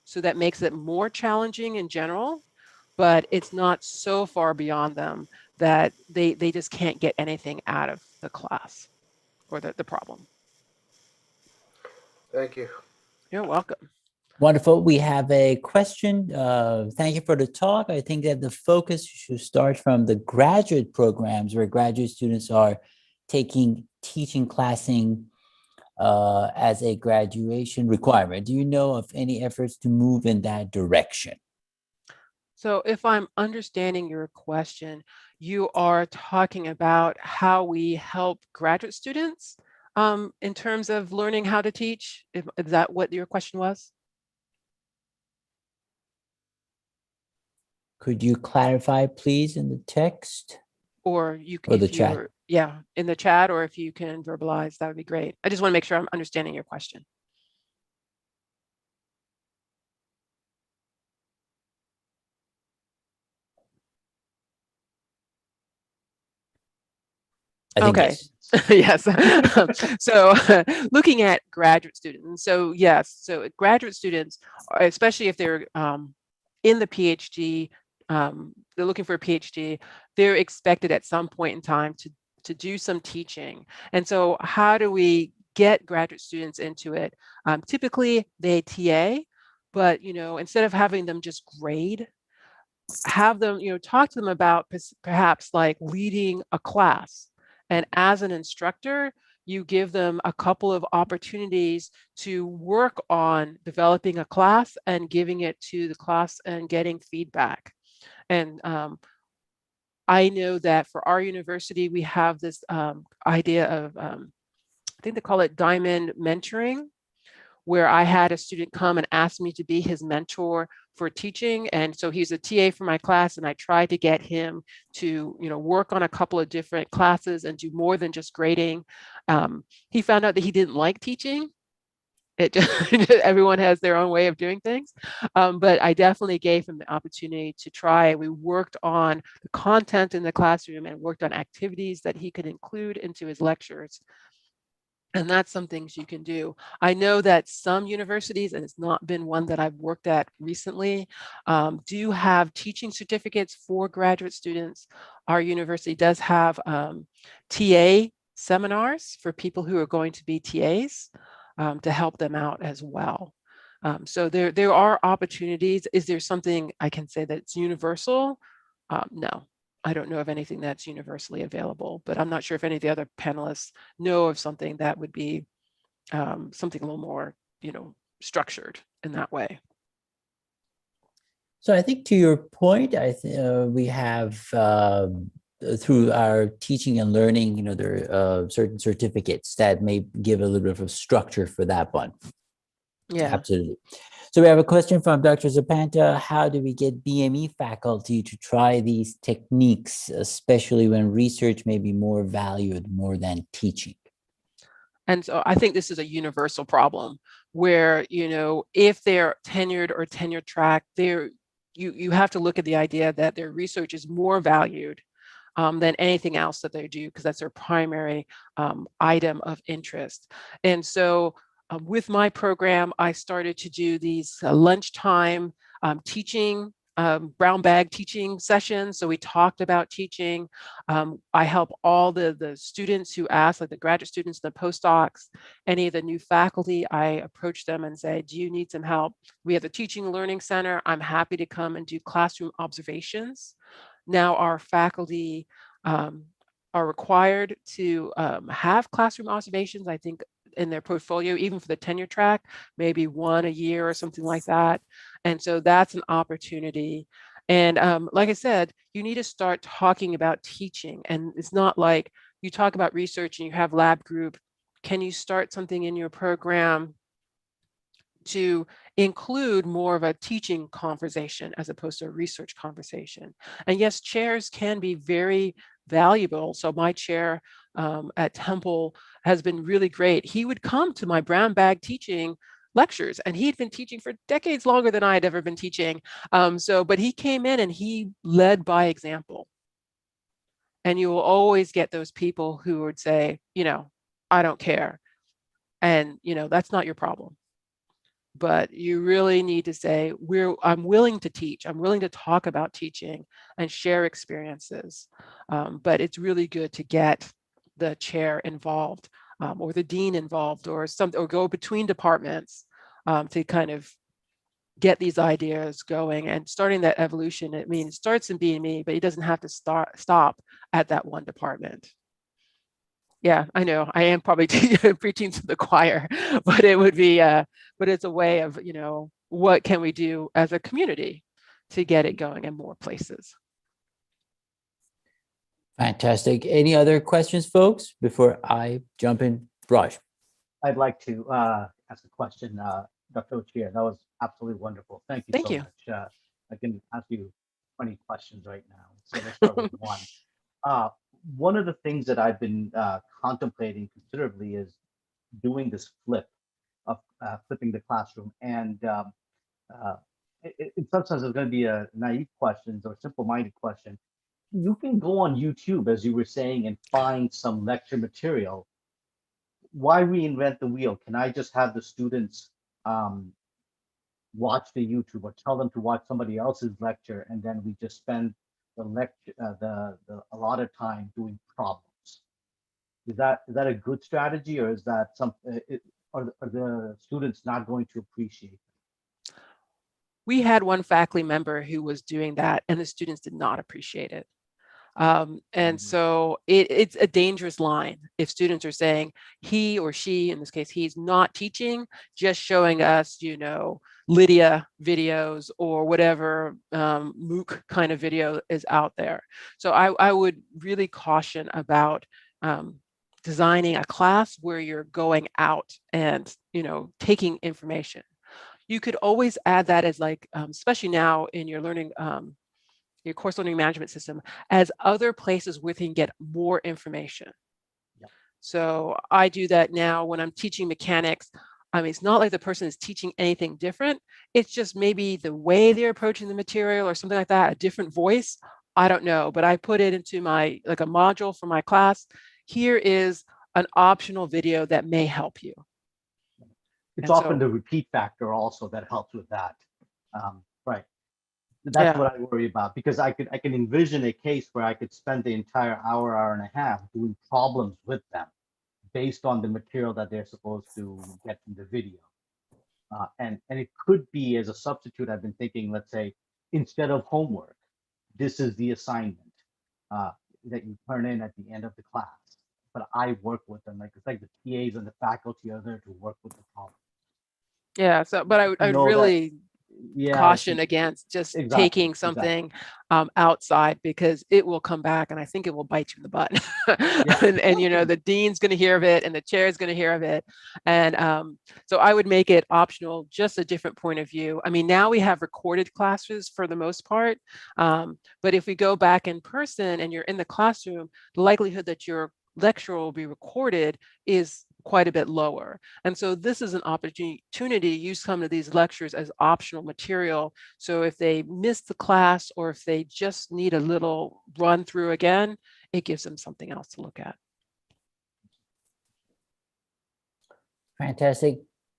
so that makes it more challenging in general, but it's not so far beyond them that they just can't get anything out of the class or the problem. Thank you. You're welcome. Wonderful. We have a question. Thank you for the talk. I think that the focus should start from the graduate programs where graduate students are taking teaching classing as a graduation requirement. Do you know of any efforts to move in that direction? So if I'm understanding your question, you are talking about how we help graduate students in terms of learning how to teach. Is that what your question was? Could you clarify, please, in the text Or you, or the if chat? you're, yeah, in the chat, or if you can verbalize, that would be great. I just want to make sure I'm understanding your question. I think Okay. yes. Yes. So looking at graduate students. So yes, so graduate students, especially if they're in the PhD, they're looking for a PhD, they're expected at some point in time to do some teaching. And so how do we get graduate students into it? Typically they TA, but instead of having them just grade, have them, talk to them about perhaps like leading a class. And as an instructor, you give them a couple of opportunities to work on developing a class and giving it to the class and getting feedback. And I know that for our university, we have this idea of, I think they call it diamond mentoring, where I had a student come and ask me to be his mentor for teaching. And so he's a TA for my class, and I tried to get him to, work on a couple of different classes and do more than just grading. He found out that he didn't like teaching. It just, everyone has their own way of doing things. But I definitely gave him the opportunity to try. We worked on the content in the classroom and worked on activities that he could include into his lectures. And that's some things you can do. I know that some universities, and it's not been one that I've worked at recently, do have teaching certificates for graduate students. Our university does have TA seminars for people who are going to be TAs to help them out as well. So there are opportunities. Is there something I can say that's universal? No. I don't know of anything that's universally available, but I'm not sure if any of the other panelists know of something that would be something a little more, structured in that way. So I think to your point, we have through our teaching and learning, there are certain certificates that may give a little bit of a structure for that one. Yeah. Absolutely. So we have a question from Dr. Zapanta. How do we get BME faculty to try these techniques, especially when research may be more valued more than teaching? And so I think this is a universal problem where, if they're tenured or tenure track, you have to look at the idea that their research is more valued than anything else that they do, because that's their primary item of interest. And so with my program, I started to do these lunchtime teaching, brown bag teaching sessions. So we talked about teaching. I help all the students who ask, like the graduate students, the postdocs, any of the new faculty, I approach them and say, do you need some help? We have the Teaching and Learning Center. I'm happy to come and do classroom observations. Now our faculty are required to have classroom observations, I think, in their portfolio, even for the tenure track, maybe one a year or something like that. And so that's an opportunity. And like I said, you need to start talking about teaching. And it's not like you talk about research and you have lab group. Can you start something in your program to include more of a teaching conversation as opposed to a research conversation? And yes, chairs can be very valuable. So my chair at Temple has been really great. He would come to my brown bag teaching lectures, and he'd been teaching for decades longer than I had ever been teaching. But he came in and he led by example. And you will always get those people who would say, I don't care. And, that's not your problem. But you really need to say, I'm willing to teach. I'm willing to talk about teaching and share experiences. But it's really good to get the chair involved or the dean involved or go between departments to kind of get these ideas going and starting that evolution. I mean, it starts in B&E, but it doesn't have to stop at that one department. Yeah, I know I am probably preaching to the choir, but it would be, but it's a way of, what can we do as a community to get it going in more places? Fantastic. Any other questions, folks, before I jump in? Raj. I'd like to ask a question, Dr. Ochia. That was absolutely wonderful. Thank you Thank so you. much. I can ask you 20 questions right now. So let's start with one. One of the things that I've been contemplating considerably is doing this flip of flipping the classroom. And in some sense, it's going to be a naive question or simple-minded question. You can go on YouTube, as you were saying, and find some lecture material. Why reinvent the wheel? Can I just have the students watch the YouTube or tell them to watch somebody else's lecture, and then we just spend the lecture, the allotted time doing problems? Is that a good strategy, or is that something? Are the students not going to appreciate it? We had one faculty member who was doing that, and the students did not appreciate it. And so it's a dangerous line if students are saying he or she, in this case, he's not teaching, just showing us, Lydia videos or whatever MOOC kind of video is out there. So I would really caution about designing a class where you're going out and, taking information. You could always add that as like, especially now in your learning, your course learning management system, as other places where you can get more information. Yep. So I do that now when I'm teaching mechanics. I mean, it's not like the person is teaching anything different. It's just maybe the way they're approaching the material or something like that, a different voice. I don't know, but I put it into my, like a module for my class. Here is an optional video that may help you. It's often the repeat factor also that helps with that. Right. That's what I worry about, because I can envision a case where I could spend the entire hour and a half doing problems with them based on the material that they're supposed to get from the video. And it could be as a substitute. I've been thinking, let's say, instead of homework, this is the assignment that you turn in at the end of the class. But I work with them, like it's like the TAs and the faculty are there to work with the problem. Yeah. So, but I would really caution against just taking something outside, because it will come back and I think it will bite you in the butt. and the dean's going to hear of it and the chair is going to hear of it. And so I would make it optional, just a different point of view. I mean, now we have recorded classes for the most part. But if we go back in person and you're in the classroom, the likelihood that your lecture will be recorded is quite a bit lower. And so this is an opportunity to use some of these lectures as optional material. So if they miss the class or if they just need a little run through again, it gives them something else to look at. Fantastic.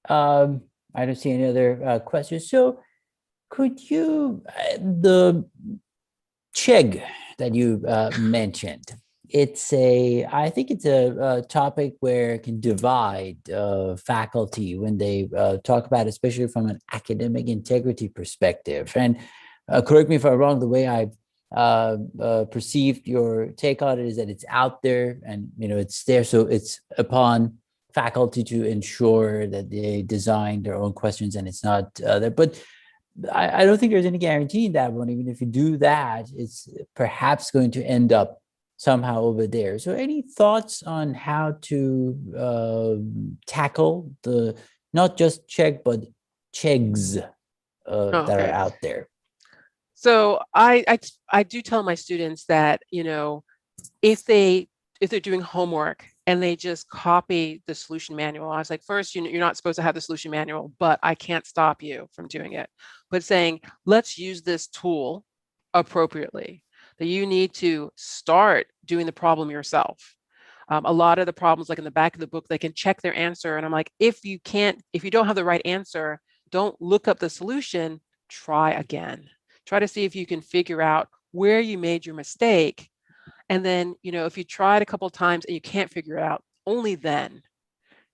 I don't see any other questions. So could you, the CHEG that you mentioned, I think it's a topic where it can divide faculty when they talk about it, especially from an academic integrity perspective. And correct me if I'm wrong, the way I've perceived your take on it is that it's out there and, it's there. So it's upon faculty to ensure that they design their own questions and it's not there. But I don't think there's any guarantee in that one. Even if you do that, it's perhaps going to end up somehow over there. So any thoughts on how to tackle the, not just CHEG, but CHEGs that are out there? So I do tell my students that, if they're doing homework and they just copy the solution manual, I was like, first, you're not supposed to have the solution manual, but I can't stop you from doing it. But saying, let's use this tool appropriately, that you need to start doing the problem yourself. A lot of the problems, like in the back of the book, they can check their answer. And I'm like, if you don't have the right answer, don't look up the solution, try again. Try to see if you can figure out where you made your mistake. And then, if you try it a couple of times and you can't figure it out, only then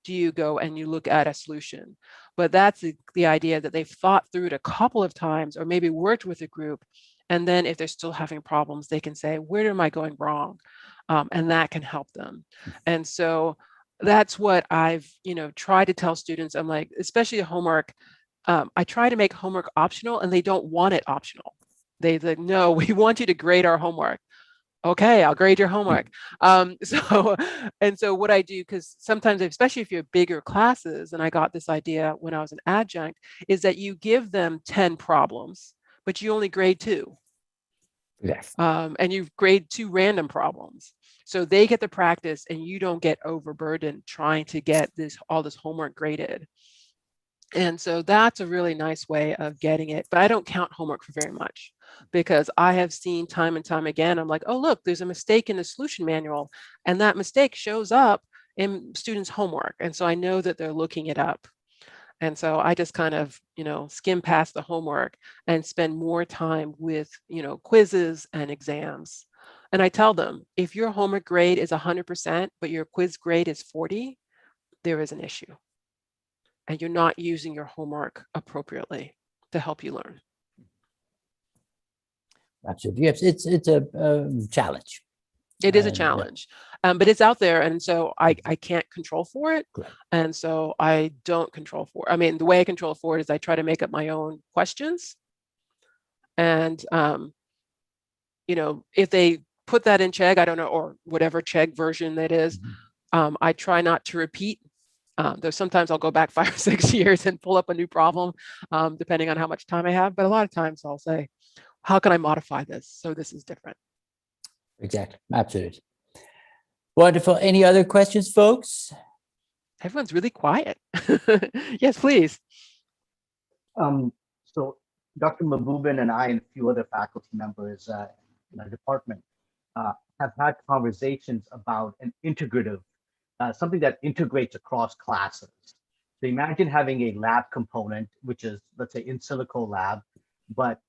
do you go and you look at a solution. But that's the idea, that they've thought through it a couple of times, or maybe worked with a group. And then if they're still having problems, they can say, where am I going wrong? And that can help them. And so that's what I've, tried to tell students. I'm like, especially homework, I try to make homework optional, and they don't want it optional. They like, no, we want you to grade our homework. Okay, I'll grade your homework. So what I do, because sometimes, especially if you're bigger classes, and I got this idea when I was an adjunct, is that you give them 10 problems, but you only grade 2. Yes. And you grade 2 random problems. So they get the practice, and you don't get overburdened trying to get all this homework graded. And so that's a really nice way of getting it. But I don't count homework for very much, because I have seen time and time again, I'm like, oh, look, there's a mistake in the solution manual, and that mistake shows up in students' homework. And so I know that they're looking it up. And so I just kind of, skim past the homework and spend more time with, quizzes and exams. And I tell them, if your homework grade is 100%, but your quiz grade is 40, there is an issue. And you're not using your homework appropriately to help you learn. Absolutely. Yes, it's a challenge. It is a And, challenge, but it's out there. And so I can't control for it. Correct. And so I don't control for it. I mean, the way I control for it is I try to make up my own questions. And, if they put that in Chegg, I don't know, or whatever Chegg version that is, I try not to repeat. Though sometimes I'll go back 5 or 6 years and pull up a new problem, depending on how much time I have. But a lot of times I'll say, how can I modify this so this is different? Exactly. Absolutely. Wonderful. Any other questions, folks? Everyone's really quiet. Yes, please. So Dr. Mahbubin and I and a few other faculty members in our department have had conversations about an integrative, something that integrates across classes. So imagine having a lab component, which is, let's say, in silico lab, but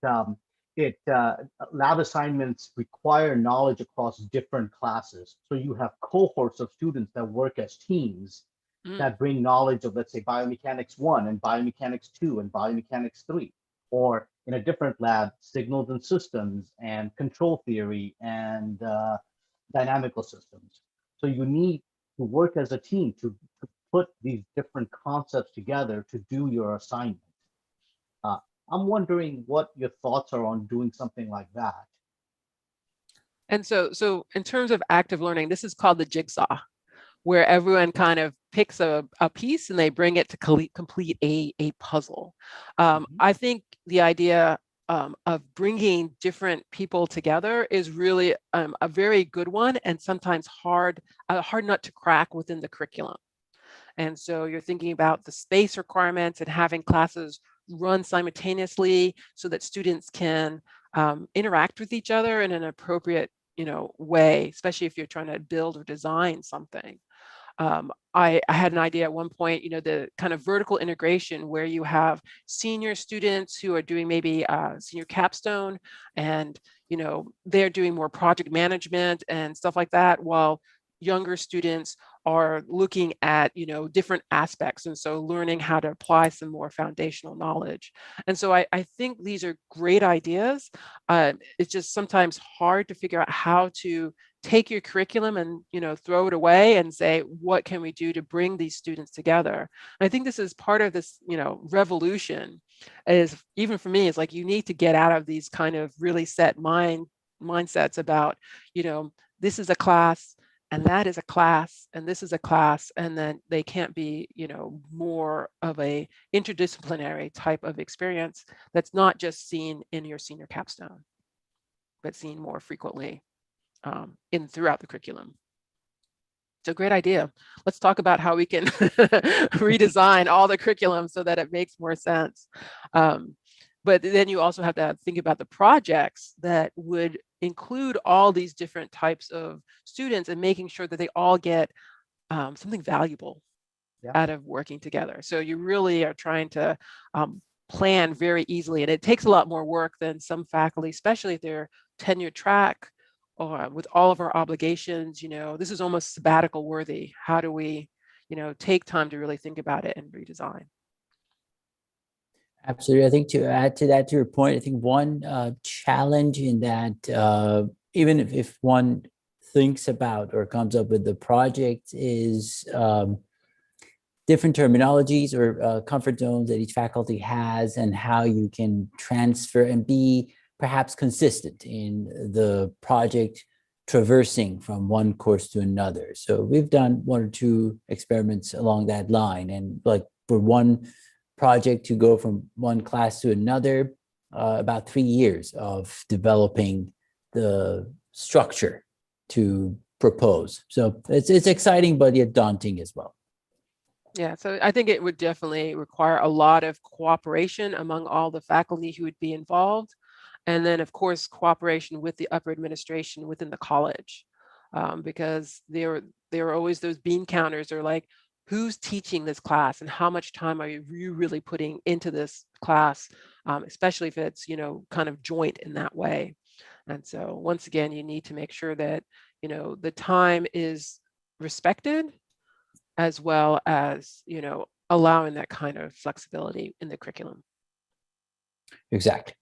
lab assignments require knowledge across different classes. So you have cohorts of students that work as teams that bring knowledge of, let's say, biomechanics 1 and biomechanics 2 and biomechanics 3, or in a different lab, signals and systems and control theory and dynamical systems. So you need to work as a team to put these different concepts together to do your assignment. I'm wondering what your thoughts are on doing something like that. And so in terms of active learning, this is called the jigsaw, where everyone kind of picks a piece and they bring it to complete a puzzle. I think the idea of bringing different people together is really a very good one, and sometimes a hard nut to crack within the curriculum. And so you're thinking about the space requirements and having classes run simultaneously so that students can interact with each other in an appropriate way, especially if you're trying to build or design something. I had an idea at one point, the kind of vertical integration where you have senior students who are doing maybe senior capstone, and they're doing more project management and stuff like that, while younger students are looking at different aspects, and so learning how to apply some more foundational knowledge. And so I think these are great ideas. It's just sometimes hard to figure out how to take your curriculum and throw it away and say, what can we do to bring these students together? And I think this is part of this revolution. Is even for me, it's like you need to get out of these kind of really set mindsets about this is a class, and that is a class, and this is a class, and then they can't be, more of a interdisciplinary type of experience that's not just seen in your senior capstone, but seen more frequently throughout the curriculum. It's a great idea. Let's talk about how we can redesign all the curriculum so that it makes more sense. But then you also have to think about the projects that would include all these different types of students and making sure that they all get something valuable out of working together. So you really are trying to plan very easily, and it takes a lot more work than some faculty, especially if they're tenure track or with all of our obligations. This is almost sabbatical worthy. How do we take time to really think about it and redesign? Absolutely. I think to add to that, to your point, I think one challenge in that, even if one thinks about or comes up with the project, is different terminologies or comfort zones that each faculty has, and how you can transfer and be perhaps consistent in the project traversing from one course to another. So we've done one or two experiments along that line, and like for one project to go from one class to another, about 3 years of developing the structure to propose. So it's exciting, but yet daunting as well. Yeah, so I think it would definitely require a lot of cooperation among all the faculty who would be involved. And then, of course, cooperation with the upper administration within the college, because there are always those bean counters, or like, who's teaching this class and how much time are you really putting into this class, especially if it's, kind of joint in that way. And so once again, you need to make sure that, the time is respected, as well as, allowing that kind of flexibility in the curriculum. Exactly.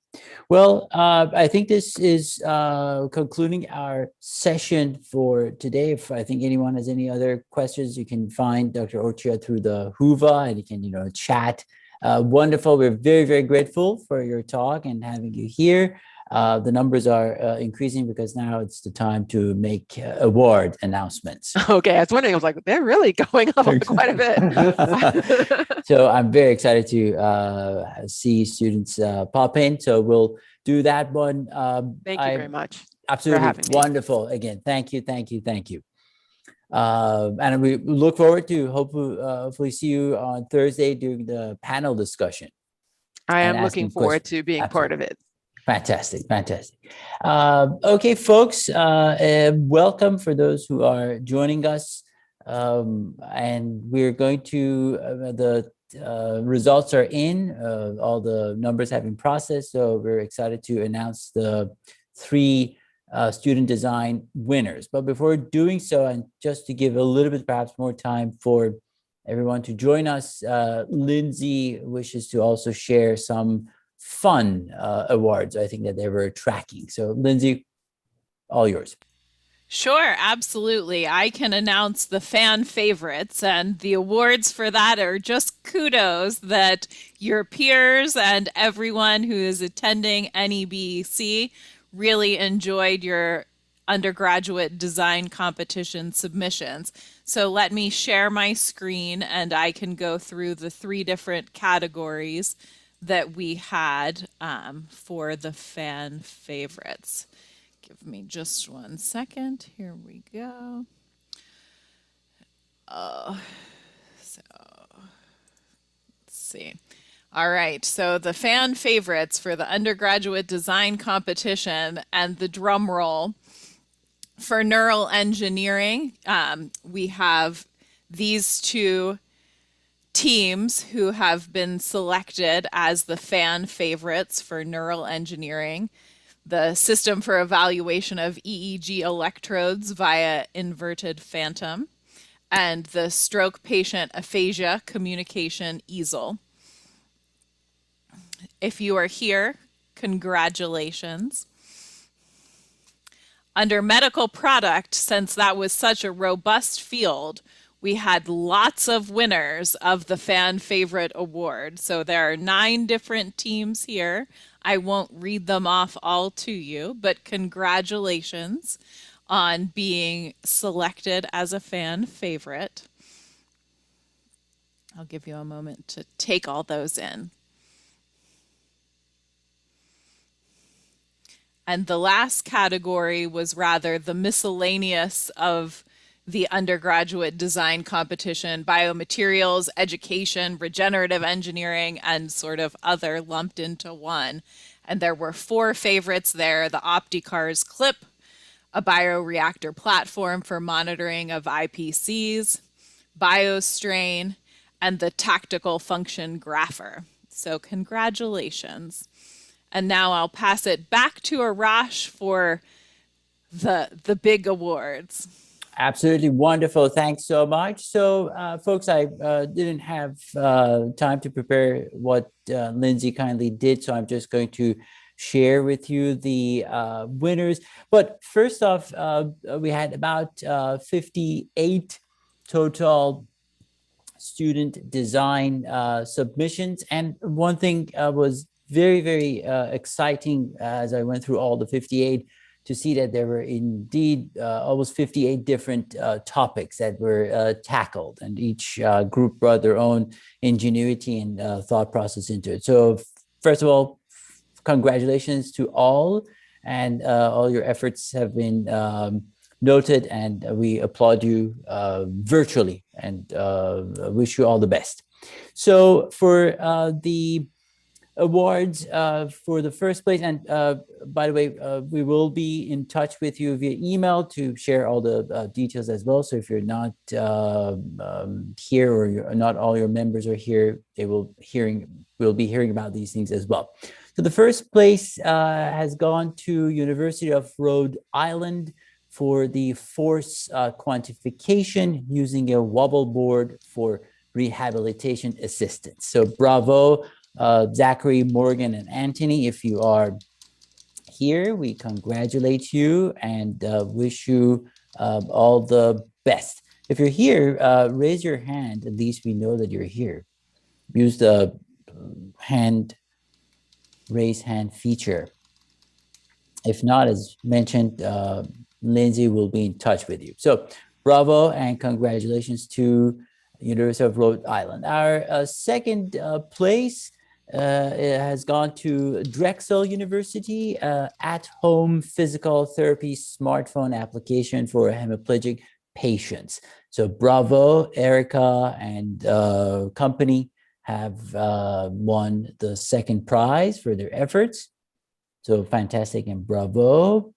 Well, I think this is concluding our session for today. If I think anyone has any other questions, you can find Dr. Ochia through the Whova, and you can, chat. Wonderful. We're very, very grateful for your talk and having you here. The numbers are increasing because now it's the time to make award announcements. Okay, I was wondering, I was like, they're really going up quite a bit. So I'm very excited to see students pop in. So we'll do that one. Thank you very much. Absolutely. For having me. Wonderful. Again, thank you. And we look forward to hopefully see you on Thursday during the panel discussion. I am looking forward to being part of it. Fantastic. Okay, folks, welcome for those who are joining us. And we're going to, the results are in, all the numbers have been processed. So we're excited to announce the 3 student design winners. But before doing so, and just to give a little bit perhaps more time for everyone to join us, Lindsay wishes to also share some fun awards I think that they were tracking. So Lindsay, all yours. Sure, absolutely. I can announce the fan favorites, and the awards for that are just kudos that your peers and everyone who is attending NEBC really enjoyed your undergraduate design competition submissions. So let me share my screen and I can go through the 3 different categories that we had for the fan favorites. Give me just 1 second. Here we go. So let's see. All right, so the fan favorites for the undergraduate design competition, and the drum roll for neural engineering, we have these 2 teams who have been selected as the fan favorites for neural engineering: the System for Evaluation of EEG Electrodes via Inverted Phantom, and the Stroke Patient Aphasia Communication Easel. If you are here, congratulations. Under medical product, since that was such a robust field, we had lots of winners of the fan favorite award. So there are 9 different teams here. I won't read them off all to you, but congratulations on being selected as a fan favorite. I'll give you a moment to take all those in. And the last category was rather the miscellaneous of the undergraduate design competition: biomaterials, education, regenerative engineering, and sort of other lumped into one. And there were 4 favorites there: the OptiCars Clip, a bioreactor platform for monitoring of IPCs, BioStrain, and the tactical function grapher. So congratulations. And now I'll pass it back to Arash for the big awards. Absolutely wonderful. Thanks so much. So, folks, I didn't have time to prepare what Lindsay kindly did, so I'm just going to share with you the winners. But first off, we had about 58 total student design submissions. And one thing was very, very exciting as I went through all the 58 to see that there were indeed almost 58 different topics that were tackled, and each group brought their own ingenuity and thought process into it. So first of all, congratulations to all, and all your efforts have been noted, and we applaud you virtually and wish you all the best. So for the awards for the first place, and by the way, we will be in touch with you via email to share all the details as well. So if you're not here, or not all your members are here, we'll be hearing about these things as well. So the first place has gone to University of Rhode Island for the force quantification using a wobble board for rehabilitation assistance. So bravo, Zachary, Morgan, and Anthony. If you are here, we congratulate you and wish you all the best. If you're here, raise your hand. At least we know that you're here. Use the raise hand feature. If not, as mentioned, Lindsay will be in touch with you. So bravo and congratulations to University of Rhode Island. Our second place has gone to Drexel University, at-home physical therapy smartphone application for hemiplegic patients. So bravo, Erica and company have won the second prize for their efforts. So fantastic and bravo.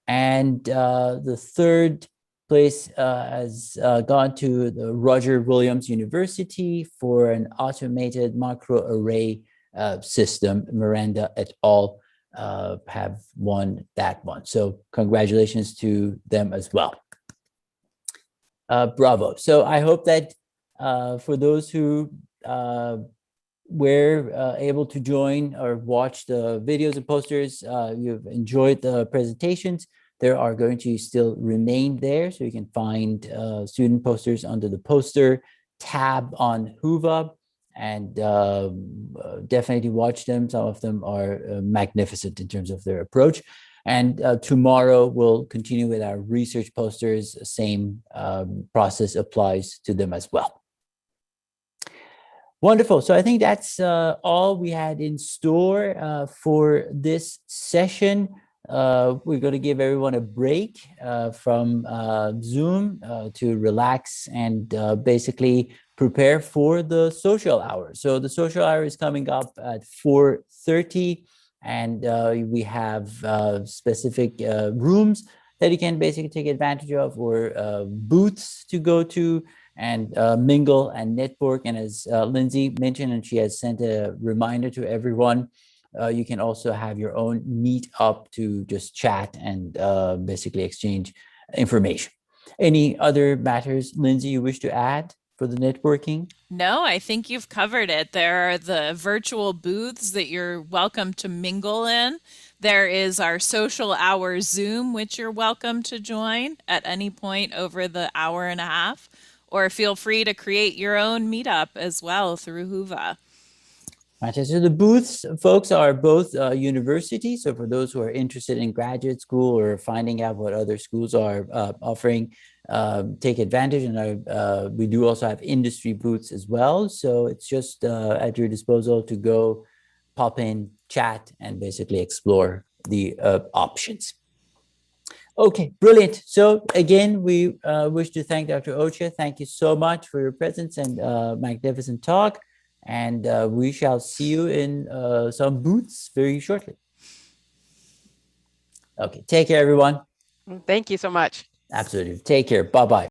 And the third place has gone to the Roger Williams University for an automated microarray system. Miranda et al. Have won that one. So congratulations to them as well. Bravo. So I hope that for those who were able to join or watch the videos and posters, you've enjoyed the presentations. There are going to still remain there, so you can find student posters under the poster tab on Whova, and definitely watch them. Some of them are magnificent in terms of their approach. And tomorrow we'll continue with our research posters. Same process applies to them as well. Wonderful. So I think that's all we had in store for this session. We're going to give everyone a break from Zoom to relax and basically prepare for the social hour. So the social hour is coming up at 4:30, and we have specific rooms that you can basically take advantage of, or booths to go to and mingle and network. And as Lindsay mentioned, and she has sent a reminder to everyone, you can also have your own meet up to just chat and basically exchange information. Any other matters, Lindsay, you wish to add for the networking? No, I think you've covered it. There are the virtual booths that you're welcome to mingle in. There is our social hour Zoom, which you're welcome to join at any point over the hour and a half, or feel free to create your own meetup as well through Whova. So the booths, folks, are both universities. So for those who are interested in graduate school or finding out what other schools are offering, take advantage. And we do also have industry booths as well. So it's just at your disposal to go pop in, chat, and basically explore the options. Okay, brilliant. So again, we wish to thank Dr. Ocha. Thank you so much for your presence and magnificent talk. And we shall see you in some booths very shortly. Okay, take care, everyone. Thank you so much. Absolutely. Take care. Bye-bye.